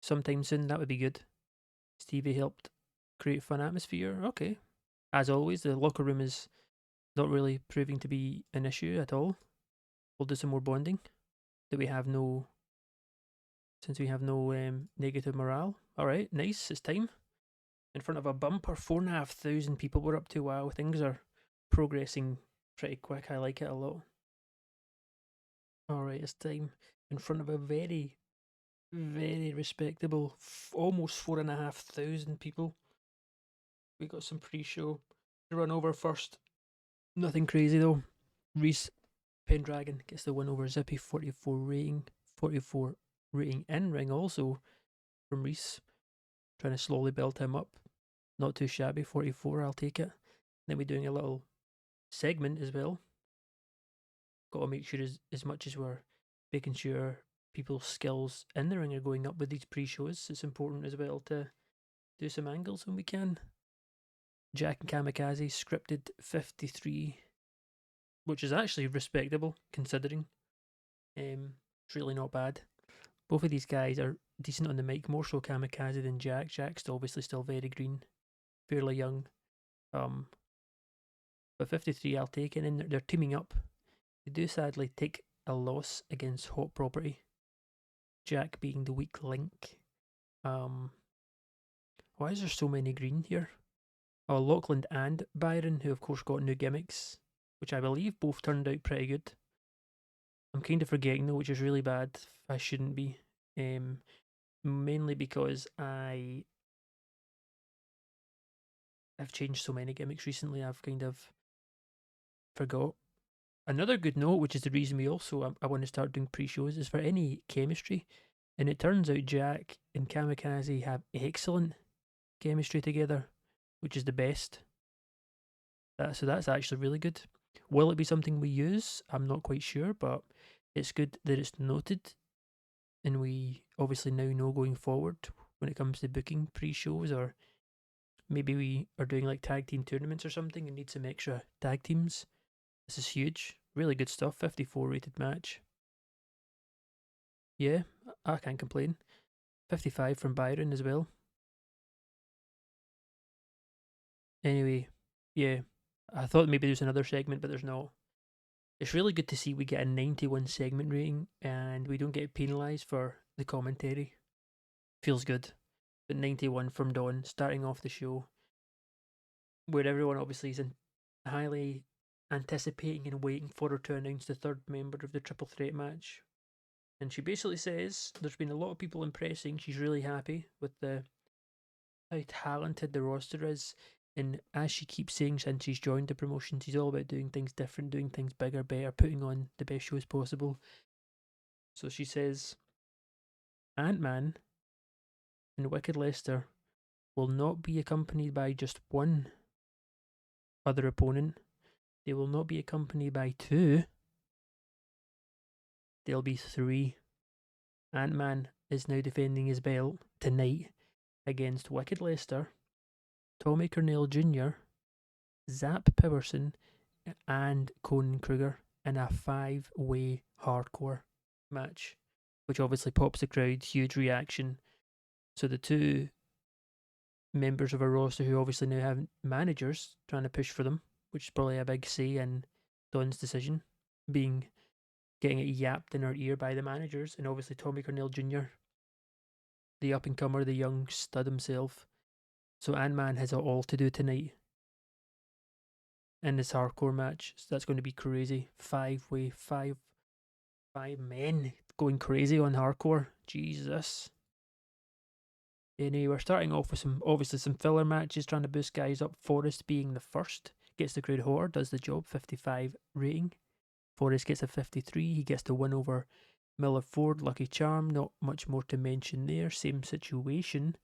[SPEAKER 1] sometime soon. That would be good. Stevie helped create a fun atmosphere. Okay. As always, the locker room is not really proving to be an issue at all. We'll do some more bonding. Since we have no negative morale. Alright, nice, it's time. In front of a bumper, 4,500 people we're up to. Wow, things are progressing pretty quick. I like it a lot. Alright, it's time. In front of a very, very respectable, almost 4,500 people. We got some pre-show to run over first. Nothing crazy though. Reese Pendragon gets the win over Zippy, 44 rating. 44 rating in ring also from Reese. Trying to slowly build him up. Not too shabby, 44, I'll take it. Then we're doing a little segment as well. Got to make sure as much as we're making sure people's skills in the ring are going up with these pre-shows, it's important as well to do some angles when we can. Jack and Kamikaze scripted 53, which is actually respectable considering. It's really not bad. Both of these guys are decent on the mic, more so Kamikaze than Jack. Jack's obviously still very green, fairly young. But 53 I'll take it, and they're teaming up. They do sadly take a loss against Hot Property, Jack being the weak link. Why is there so many green here? Oh, Lachlan and Byron, who of course got new gimmicks, which I believe both turned out pretty good. I'm kind of forgetting though, which is really bad. I shouldn't be. Mainly because I've changed so many gimmicks recently, I've kind of forgot. Another good note, which is the reason we also I want to start doing pre-shows, is for any chemistry. And it turns out Jack and Kamikaze have excellent chemistry together, which is the best. So that's actually really good. Will it be something we use? I'm not quite sure, but it's good that it's noted. And we obviously now know going forward when it comes to booking pre-shows, or maybe we are doing like tag team tournaments or something and need some extra tag teams. This is huge. Really good stuff. 54 rated match. Yeah, I can't complain. 55 from Byron as well. Anyway, yeah, I thought maybe there's another segment, but there's not. It's really good to see we get a 91 segment rating and we don't get penalised for the commentary. Feels good. But 91 from Dawn, starting off the show, where everyone obviously is highly anticipating and waiting for her to announce the third member of the triple threat match. And she basically says there's been a lot of people impressing. She's really happy with how talented the roster is. And as she keeps saying since she's joined the promotion, she's all about doing things different, doing things bigger, better, putting on the best shows possible. So she says Ant-Man and Wicked Lester will not be accompanied by just one other opponent. They will not be accompanied by two. There'll be three. Ant-Man is now defending his belt tonight against Wicked Lester, Tommy Cornell Jr., Zap Powerson, and Conan Kruger in a 5-way hardcore match, which obviously pops the crowd, huge reaction. So the two members of a roster who obviously now have managers trying to push for them, which is probably a big say in Don's decision, getting it yapped in her ear by the managers, and obviously Tommy Cornell Jr., the up and comer, the young stud himself. So Ant-Man has it all to do tonight in this hardcore match. So that's going to be crazy. 5-way, five men going crazy on hardcore. Jesus. Anyway, we're starting off with some filler matches trying to boost guys up. Forrest being the first gets the crowd hotter, does the job. 55 rating. Forrest gets a 53. He gets the win over Miller Ford, Lucky Charm. Not much more to mention there. Same situation.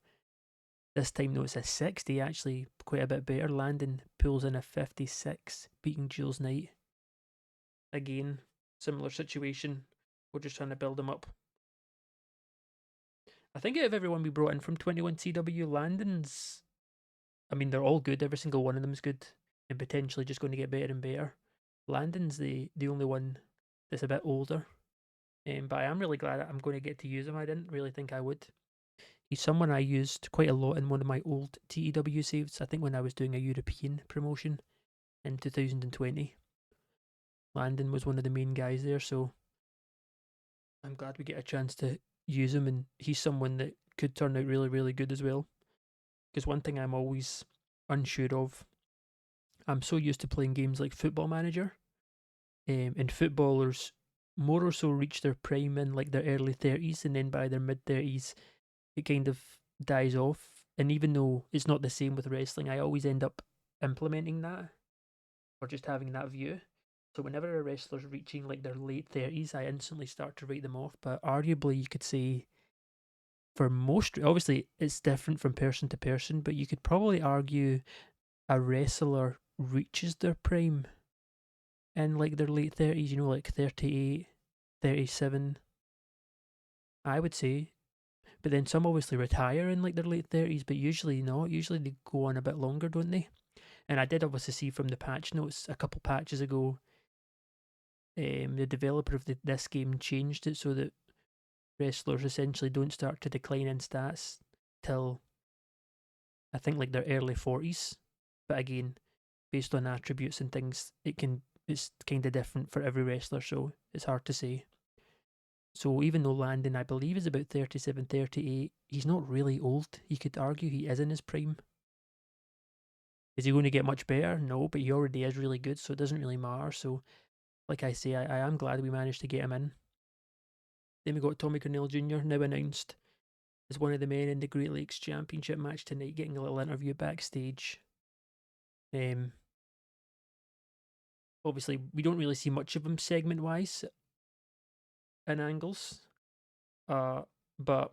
[SPEAKER 1] This time, though, it's a 60, actually quite a bit better. Landon pulls in a 56, beating Jules Knight. Again, similar situation. We're just trying to build him up. I think out of everyone we brought in from 21 TEW, Landon's, I mean, they're all good. Every single one of them is good and potentially just going to get better and better. Landon's the only one that's a bit older. But I am really glad that I'm going to get to use him. I didn't really think I would. He's someone I used quite a lot in one of my old TEW saves. I think when I was doing a European promotion in 2020. Landon was one of the main guys there, so I'm glad we get a chance to use him, and he's someone that could turn out really, really good as well. Because one thing I'm always unsure of, I'm so used to playing games like Football Manager, and footballers more or so reach their prime in like their early 30s, and then by their mid 30s, it kind of dies off. And even though it's not the same with wrestling, I always end up implementing that or just having that view. So whenever a wrestler's reaching like their late 30s, I instantly start to write them off. But arguably, you could say for most, obviously, it's different from person to person, but you could probably argue a wrestler reaches their prime in like their late 30s, like 38, 37, I would say. But then some obviously retire in like their late 30s, but usually not. Usually they go on a bit longer, don't they? And I did obviously see from the patch notes a couple patches ago, the developer of this game changed it so that wrestlers essentially don't start to decline in stats till I think like their early 40s. But again, based on attributes and things, it's kind of different for every wrestler, so it's hard to say. So even though Landon, I believe, is about 37, 38, he's not really old. You could argue he is in his prime. Is he going to get much better? No, but he already is really good, so it doesn't really matter. So, like I say, I am glad we managed to get him in. Then we got Tommy Cornell Jr., now announced as one of the men in the Great Lakes Championship match tonight, getting a little interview backstage. Obviously, we don't really see much of him segment-wise in angles, but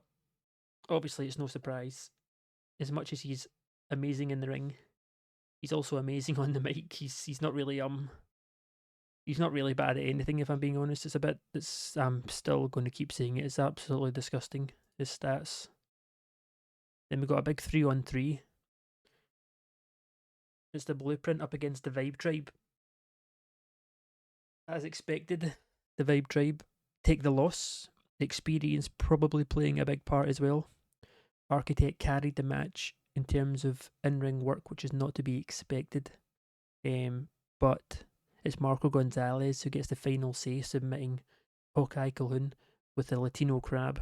[SPEAKER 1] obviously it's no surprise. As much as he's amazing in the ring, he's also amazing on the mic. He's not really he's not really bad at anything, if I'm being honest. I'm still going to keep saying it. It's absolutely disgusting, his stats. Then we got a big 3-on-3. It's the Blueprint up against the Vibe Tribe. As expected, the Vibe Tribe take the loss. Experience probably playing a big part as well. Architect carried the match in terms of in-ring work, which is not to be expected. But it's Marco Gonzalez who gets the final say, submitting Hawkeye Calhoun with the Latino Crab.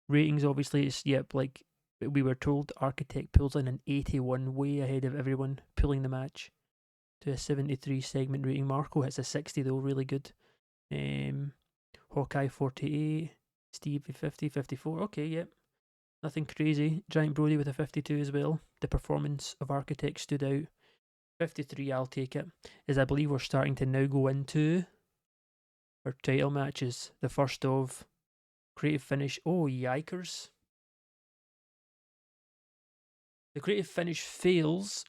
[SPEAKER 1] Ratings, obviously, it's, like we were told, Architect pulls in an 81, way ahead of everyone, pulling the match to a 73 segment rating. Marco hits a 60 though, really good. Hawkeye 48, Stevie 50, 54. Okay, yep. Nothing crazy. Giant Brody with a 52 as well. The performance of Architect stood out. 53, I'll take it. As I believe we're starting to now go into our title matches. The first of Creative Finish. Oh, yikers. The Creative Finish fails.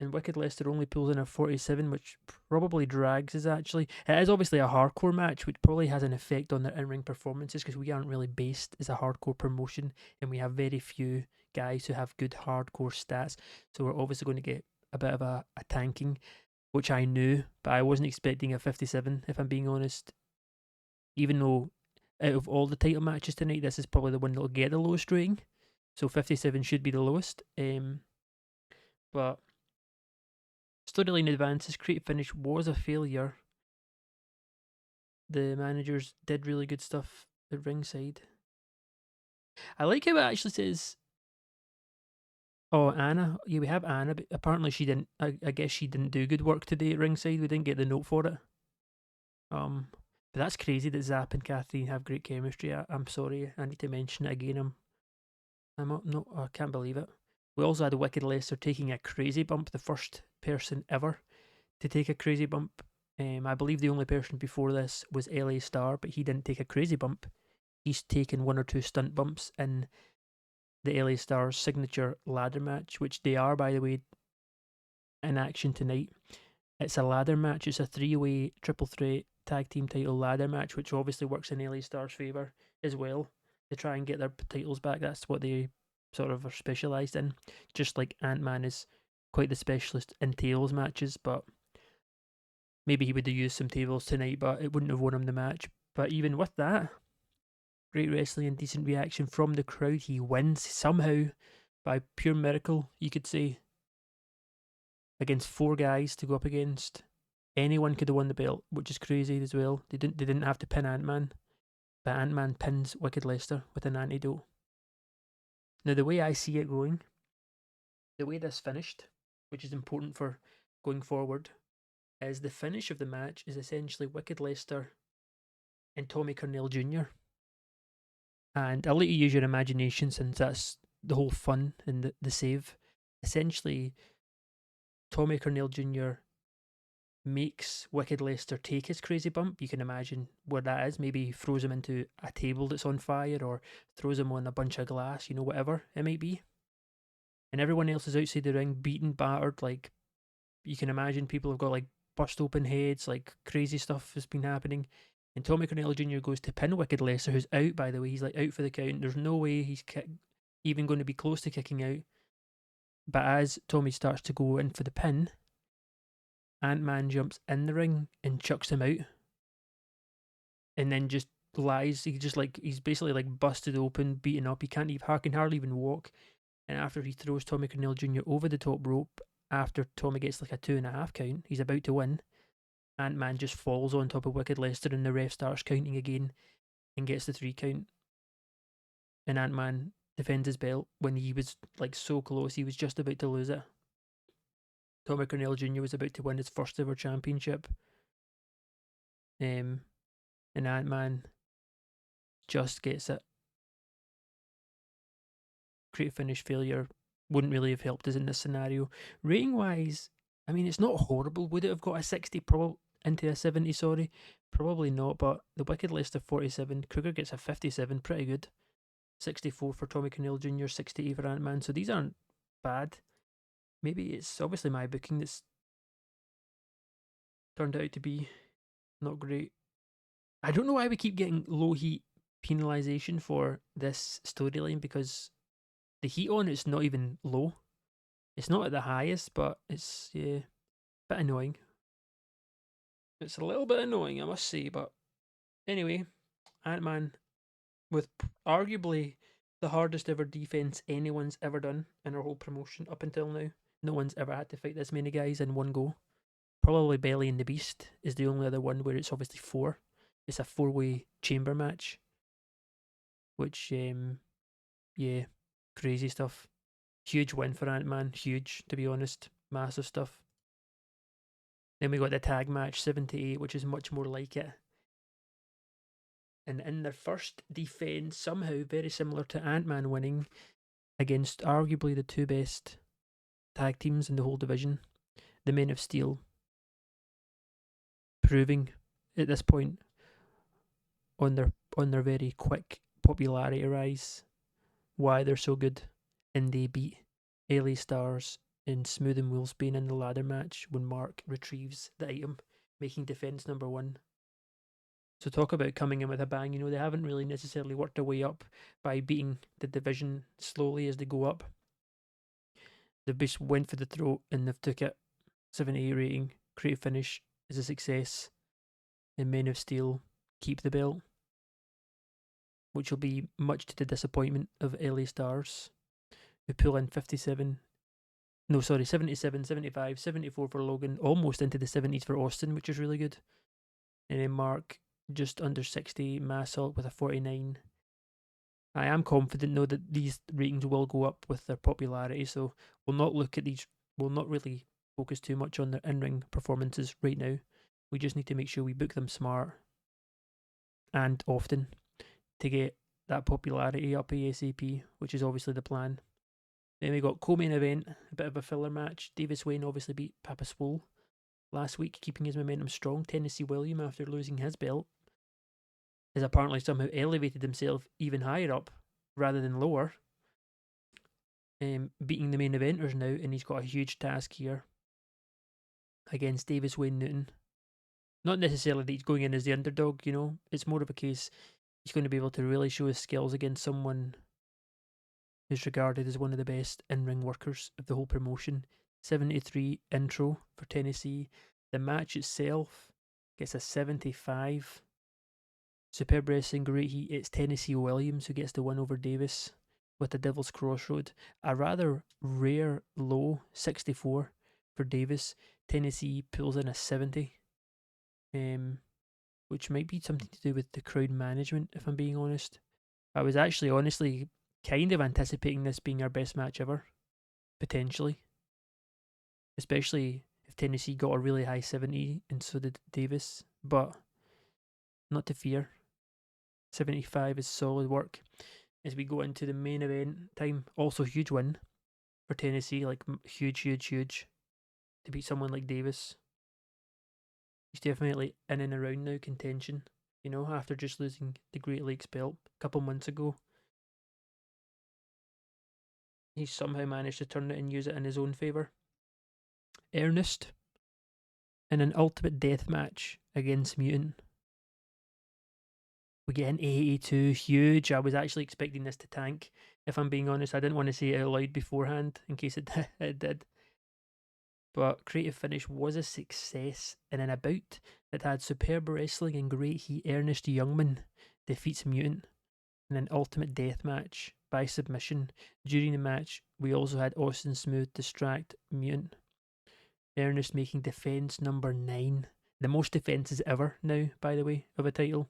[SPEAKER 1] And Wicked Lester only pulls in a 47, which probably drags us actually. It is obviously a hardcore match, which probably has an effect on their in ring performances because we aren't really based as a hardcore promotion and we have very few guys who have good hardcore stats. So we're obviously going to get a bit of a tanking, which I knew, but I wasn't expecting a 57, if I'm being honest. Even though out of all the title matches tonight, this is probably the one that'll get the lowest rating. So 57 should be the lowest. But storyline advances, creative finish was a failure. The managers did really good stuff at ringside. I like how it actually says, "Oh, Anna." Yeah, we have Anna, but apparently she didn't. I guess she didn't do good work today at ringside. We didn't get the note for it. But that's crazy that Zap and Kathleen have great chemistry. I'm sorry, I need to mention it again. I can't believe it. We also had Wicked Lester taking a crazy bump, the first person ever to take a crazy bump. I believe the only person before this was LA Star, but he didn't take a crazy bump. He's taken one or two stunt bumps in the LA Star's signature ladder match, which they are, by the way, in action tonight. It's a ladder match. It's a three-way triple threat tag team title ladder match, which obviously works in LA Star's favour as well. To try and get their titles back. That's what they sort of are specialised in. Just like Ant-Man is quite the specialist in tables matches, but maybe he would have used some tables tonight, but it wouldn't have won him the match. But even with that, great wrestling and decent reaction from the crowd. He wins somehow by pure miracle, you could say, against four guys to go up against. Anyone could have won the belt, which is crazy as well. They didn't have to pin Ant-Man, but Ant-Man pins Wicked Lester with an antidote. Now the way I see it going, the way this finished, which is important for going forward, is the finish of the match is essentially Wicked Lester and Tommy Cornell Jr. And I'll let you use your imagination since that's the whole fun and the save. Essentially, Tommy Cornell Jr. makes Wicked Lester take his crazy bump. You can imagine where that is. Maybe he throws him into a table that's on fire or throws him on a bunch of glass, whatever it might be. And everyone else is outside the ring, beaten, battered. Like, you can imagine people have got like bust open heads, like crazy stuff has been happening. And Tommy Cornell Jr. goes to pin Wicked Lester, who's out, by the way. He's like out for the count. There's no way he's even going to be close to kicking out. But as Tommy starts to go in for the pin, Ant-Man jumps in the ring and chucks him out. And then just lies. He's basically like busted open, beaten up. He can hardly even walk. And after he throws Tommy Cornell Jr. over the top rope, after Tommy gets like a 2.5 count, he's about to win. Ant-Man just falls on top of Wicked Lester and the ref starts counting again and gets the 3 count. And Ant-Man defends his belt when he was like so close, he was just about to lose it. Tommy Cornell Jr. was about to win his first ever championship. And Ant-Man just gets it. Great finish failure wouldn't really have helped us in this scenario. Rating wise, I mean, it's not horrible. Would it have got a 60 into a 70, sorry? Probably not, but the Wicked Lester 47, Kruger gets a 57, pretty good. 64 for Tommy Cornell Jr., 68 for Ant-Man, so these aren't bad. Maybe it's obviously my booking that's turned out to be not great. I don't know why we keep getting low heat penalisation for this storyline because the heat on it's not even low. It's not at the highest, but it's a bit annoying. It's a little bit annoying, I must say, but anyway, Ant-Man with arguably the hardest ever defense anyone's ever done in our whole promotion up until now. No one's ever had to fight this many guys in one go. Probably Belly and the Beast is the only other one where it's obviously 4. It's a 4-way chamber match, which yeah, crazy stuff. Huge win for Ant-Man, huge, to be honest. Massive stuff. Then we got the tag match 78, which is much more like it. And in their first defense, somehow very similar to Ant-Man winning against arguably the two best tag teams in the whole division, the Men of Steel, proving at this point on their very quick popularity rise why they're so good. And they beat LA Stars and Smooth and Wolfsbane in the ladder match when Mark retrieves the item, making defense number one. So talk about coming in with a bang. They haven't really necessarily worked their way up by beating the division slowly as they go up. They've just went for the throat and they've took it. 78 rating, creative finish is a success. And Men of Steel keep the belt, which will be much to the disappointment of LA Stars, who pull in 77, 77, 75, 74 for Logan, almost into the 70s for Austin, which is really good. And then Mark just under 60, Massalt with a 49. I am confident though that these ratings will go up with their popularity, so we'll not really focus too much on their in-ring performances right now. We just need to make sure we book them smart and often to get that popularity up ASAP, which is obviously the plan. Then we got co-main event, a bit of a filler match. Davis Wayne obviously beat Papa Swole last week, keeping his momentum strong. Tennessee William, after losing his belt, has apparently somehow elevated himself even higher up rather than lower, beating the main eventers now, and he's got a huge task here against Davis Wayne Newton. Not necessarily that he's going in as the underdog, it's more of a case he's going to be able to really show his skills against someone who's regarded as one of the best in-ring workers of the whole promotion. 73 intro for Tennessee. The match itself gets a 75. Superb wrestling, great heat. It's Tennessee Williams who gets the win over Davis with the Devil's Crossroad. A rather rare low 64 for Davis. Tennessee pulls in a 70, which might be something to do with the crowd management, if I'm being honest. I was actually honestly kind of anticipating this being our best match ever, potentially. Especially if Tennessee got a really high 70 and so did Davis, but not to fear. 75 is solid work. As we go into the main event time, also huge win for Tennessee, like huge to beat someone like Davis. He's definitely in and around now contention, after just losing the Great Lakes belt a couple months ago. He's somehow managed to turn it and use it in his own favour. Ernest in an ultimate death match against Mutant. We get an 82, huge. I was actually expecting this to tank, if I'm being honest. I didn't want to say it out loud beforehand in case it did. But creative finish was a success in an bout that had superb wrestling and great heat. Ernest Youngman defeats Mutant in an ultimate death match by submission. During the match, we also had Austin Smooth distract Mutant. Ernest making defense number 9. The most defenses ever now, by the way, of a title.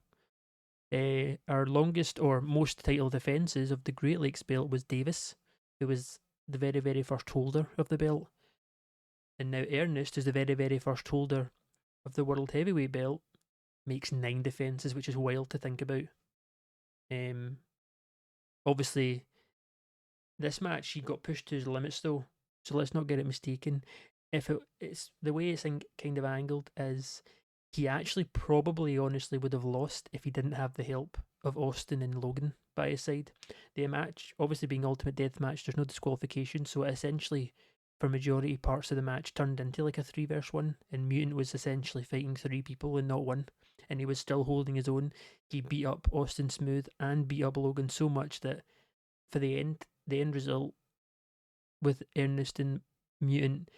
[SPEAKER 1] Our longest or most title defences of the Great Lakes belt was Davis, who was the very, very first holder of the belt. And now Ernest, who's the very, very first holder of the World Heavyweight belt, makes 9 defences, which is wild to think about. Obviously, this match, he got pushed to his limits though, so let's not get it mistaken. If it's the way it's kind of angled is he actually probably honestly would have lost if he didn't have the help of Austin and Logan by his side. The match, obviously being ultimate death match, there's no disqualification, so it essentially, for majority parts of the match, turned into like a 3-verse-1, and Mutant was essentially fighting 3 people and not 1, and he was still holding his own. He beat up Austin Smooth and beat up Logan so much that for the end result with Ernest and Mutant,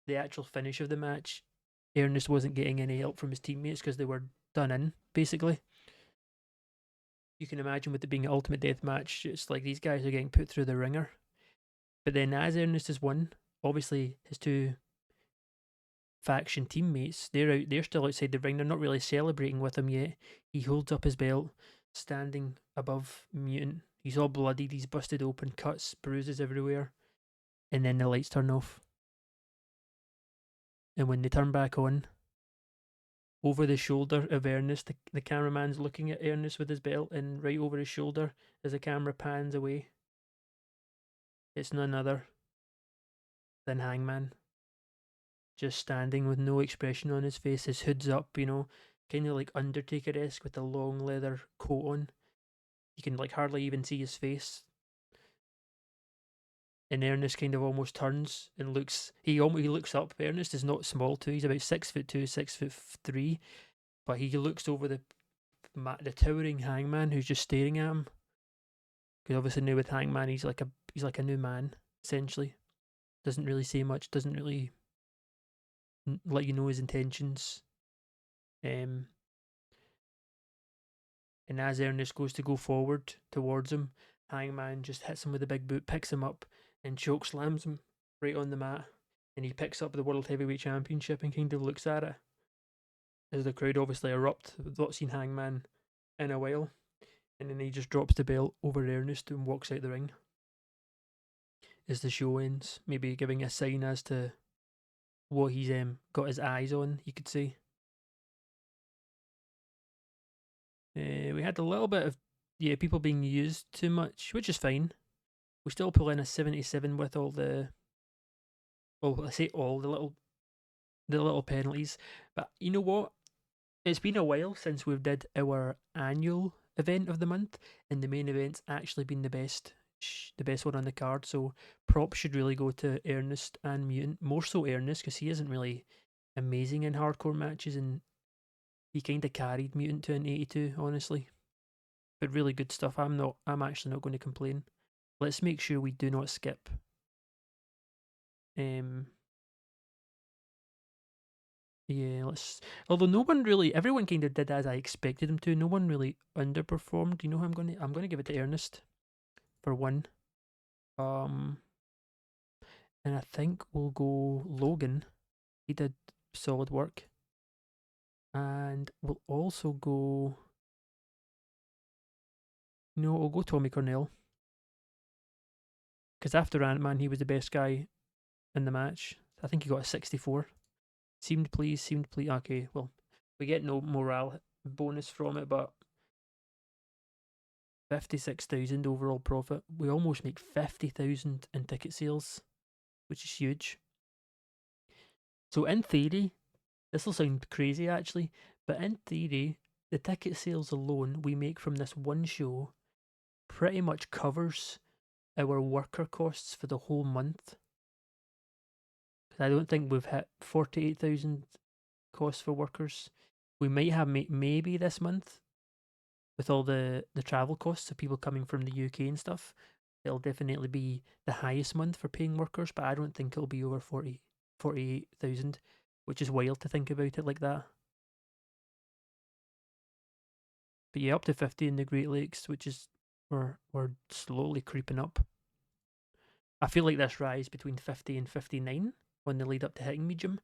[SPEAKER 1] the actual finish of the match, Ernest wasn't getting any help from his teammates because they were done in, basically. You can imagine with it being an ultimate death match, it's like these guys are getting put through the ringer. But then as Ernest has won, obviously his 2 faction teammates, they're still outside the ring. They're not really celebrating with him yet. He holds up his belt, standing above Mutant. He's all bloodied, he's busted open, cuts, bruises everywhere. And then the lights turn off. And when they turn back on, over the shoulder of Ernest, the cameraman's looking at Ernest with his belt, and right over his shoulder, as the camera pans away, it's none other than Hangman, just standing with no expression on his face. His hood's up, kind of like Undertaker-esque with a long leather coat on. You can like hardly even see his face. And Ernest kind of almost turns and looks. He looks up. Ernest is not small too. He's about 6'2", 6'3", but he looks over the towering Hangman, who's just staring at him. Because obviously now with Hangman, he's like a new man essentially. Doesn't really say much. Doesn't really let you know his intentions. Um, and as Ernest goes to go forward towards him, Hangman just hits him with a big boot, picks him up, and choke slams him right on the mat. And he picks up the World Heavyweight Championship and kind of looks at it as the crowd obviously erupt. They've not seen Hangman in a while. And then he just drops the belt over Ernest and walks out the ring as the show ends, maybe giving a sign as to what he's got his eyes on, you could say. We had a little bit of people being used too much, which is fine. We still pull in a 77 with all the, well, I say all the little penalties, but you know what? It's been a while since we've did our annual event of the month, and the main event's actually been the best one on the card. So props should really go to Ernest and Mutant, more so Ernest because he isn't really amazing in hardcore matches, and he kind of carried Mutant to an 82, honestly. But really good stuff. I'm actually not going to complain. Let's make sure we do not skip. Yeah, let's. Although no one really, everyone kind of did as I expected them to. No one really underperformed. You know, I'm gonna give it to Ernest for one. Um, and I think we'll go Logan. He did solid work, and we'll also go. No, we'll go Tommy Cornell because after Ant-Man, he was the best guy in the match. I think he got a 64. Seemed pleased. Okay, well, we get no morale bonus from it, but 56,000 overall profit. We almost make 50,000 in ticket sales, which is huge. So in theory, this will sound crazy actually, but in theory, the ticket sales alone we make from this one show pretty much covers our worker costs for the whole month. I don't think we've hit 48,000 costs for workers. We might have maybe this month with all the travel costs of people coming from the UK and stuff. It'll definitely be the highest month for paying workers, but I don't think it'll be over 48,000, which is wild to think about it like that. But yeah, up to 50 in the Great Lakes, which is we're slowly creeping up. I feel like this rise between 50 and 59 on the lead up to hitting medium,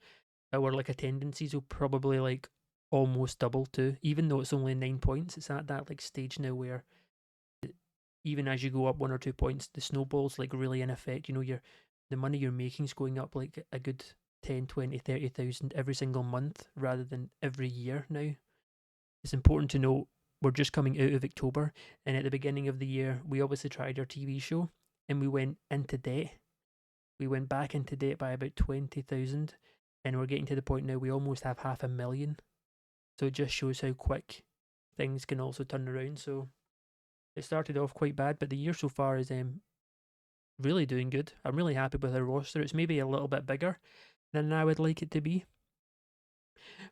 [SPEAKER 1] our like attendances will probably like almost double too, even though it's only 9 points. It's at that like stage now where even as you go up 1 or 2 points, the snowball's like really in effect. You know, the money you're making is going up like a good 10, 20, 30,000 every single month rather than every year now. It's important to note we're just coming out of October, and at the beginning of the year, we obviously tried our TV show and we went into debt. We went back into debt by about 20,000, and we're getting to the point now we almost have 500,000. So it just shows how quick things can also turn around. So it started off quite bad, but the year so far is really doing good. I'm really happy with our roster. It's maybe a little bit bigger than I would like it to be.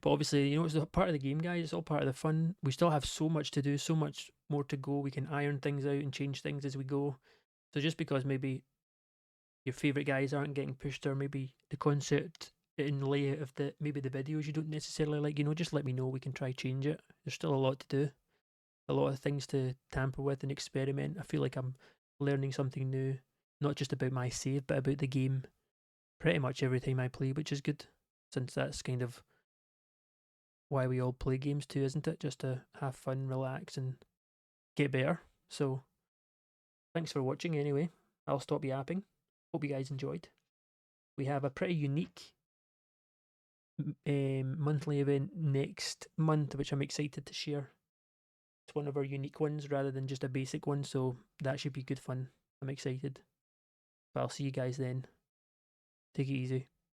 [SPEAKER 1] But obviously, you know, it's part of the game, guys. It's all part of the fun. We still have so much to do, so much more to go. We can iron things out and change things as we go. So just because maybe your favourite guys aren't getting pushed, or maybe the concept and layout of the videos you don't necessarily like, you know, just let me know. We can try change it. There's still a lot to do, a lot of things to tamper with and experiment. I feel like I'm learning something new, not just about my save, but about the game pretty much every time I play, which is good, since that's kind of why we all play games too, isn't it? Just to have fun, relax, and get better. So, thanks for watching anyway. I'll stop yapping. Hope you guys enjoyed. We have a pretty unique monthly event next month, which I'm excited to share. It's one of our unique ones rather than just a basic one, so that should be good fun. I'm excited. But I'll see you guys then. Take it easy.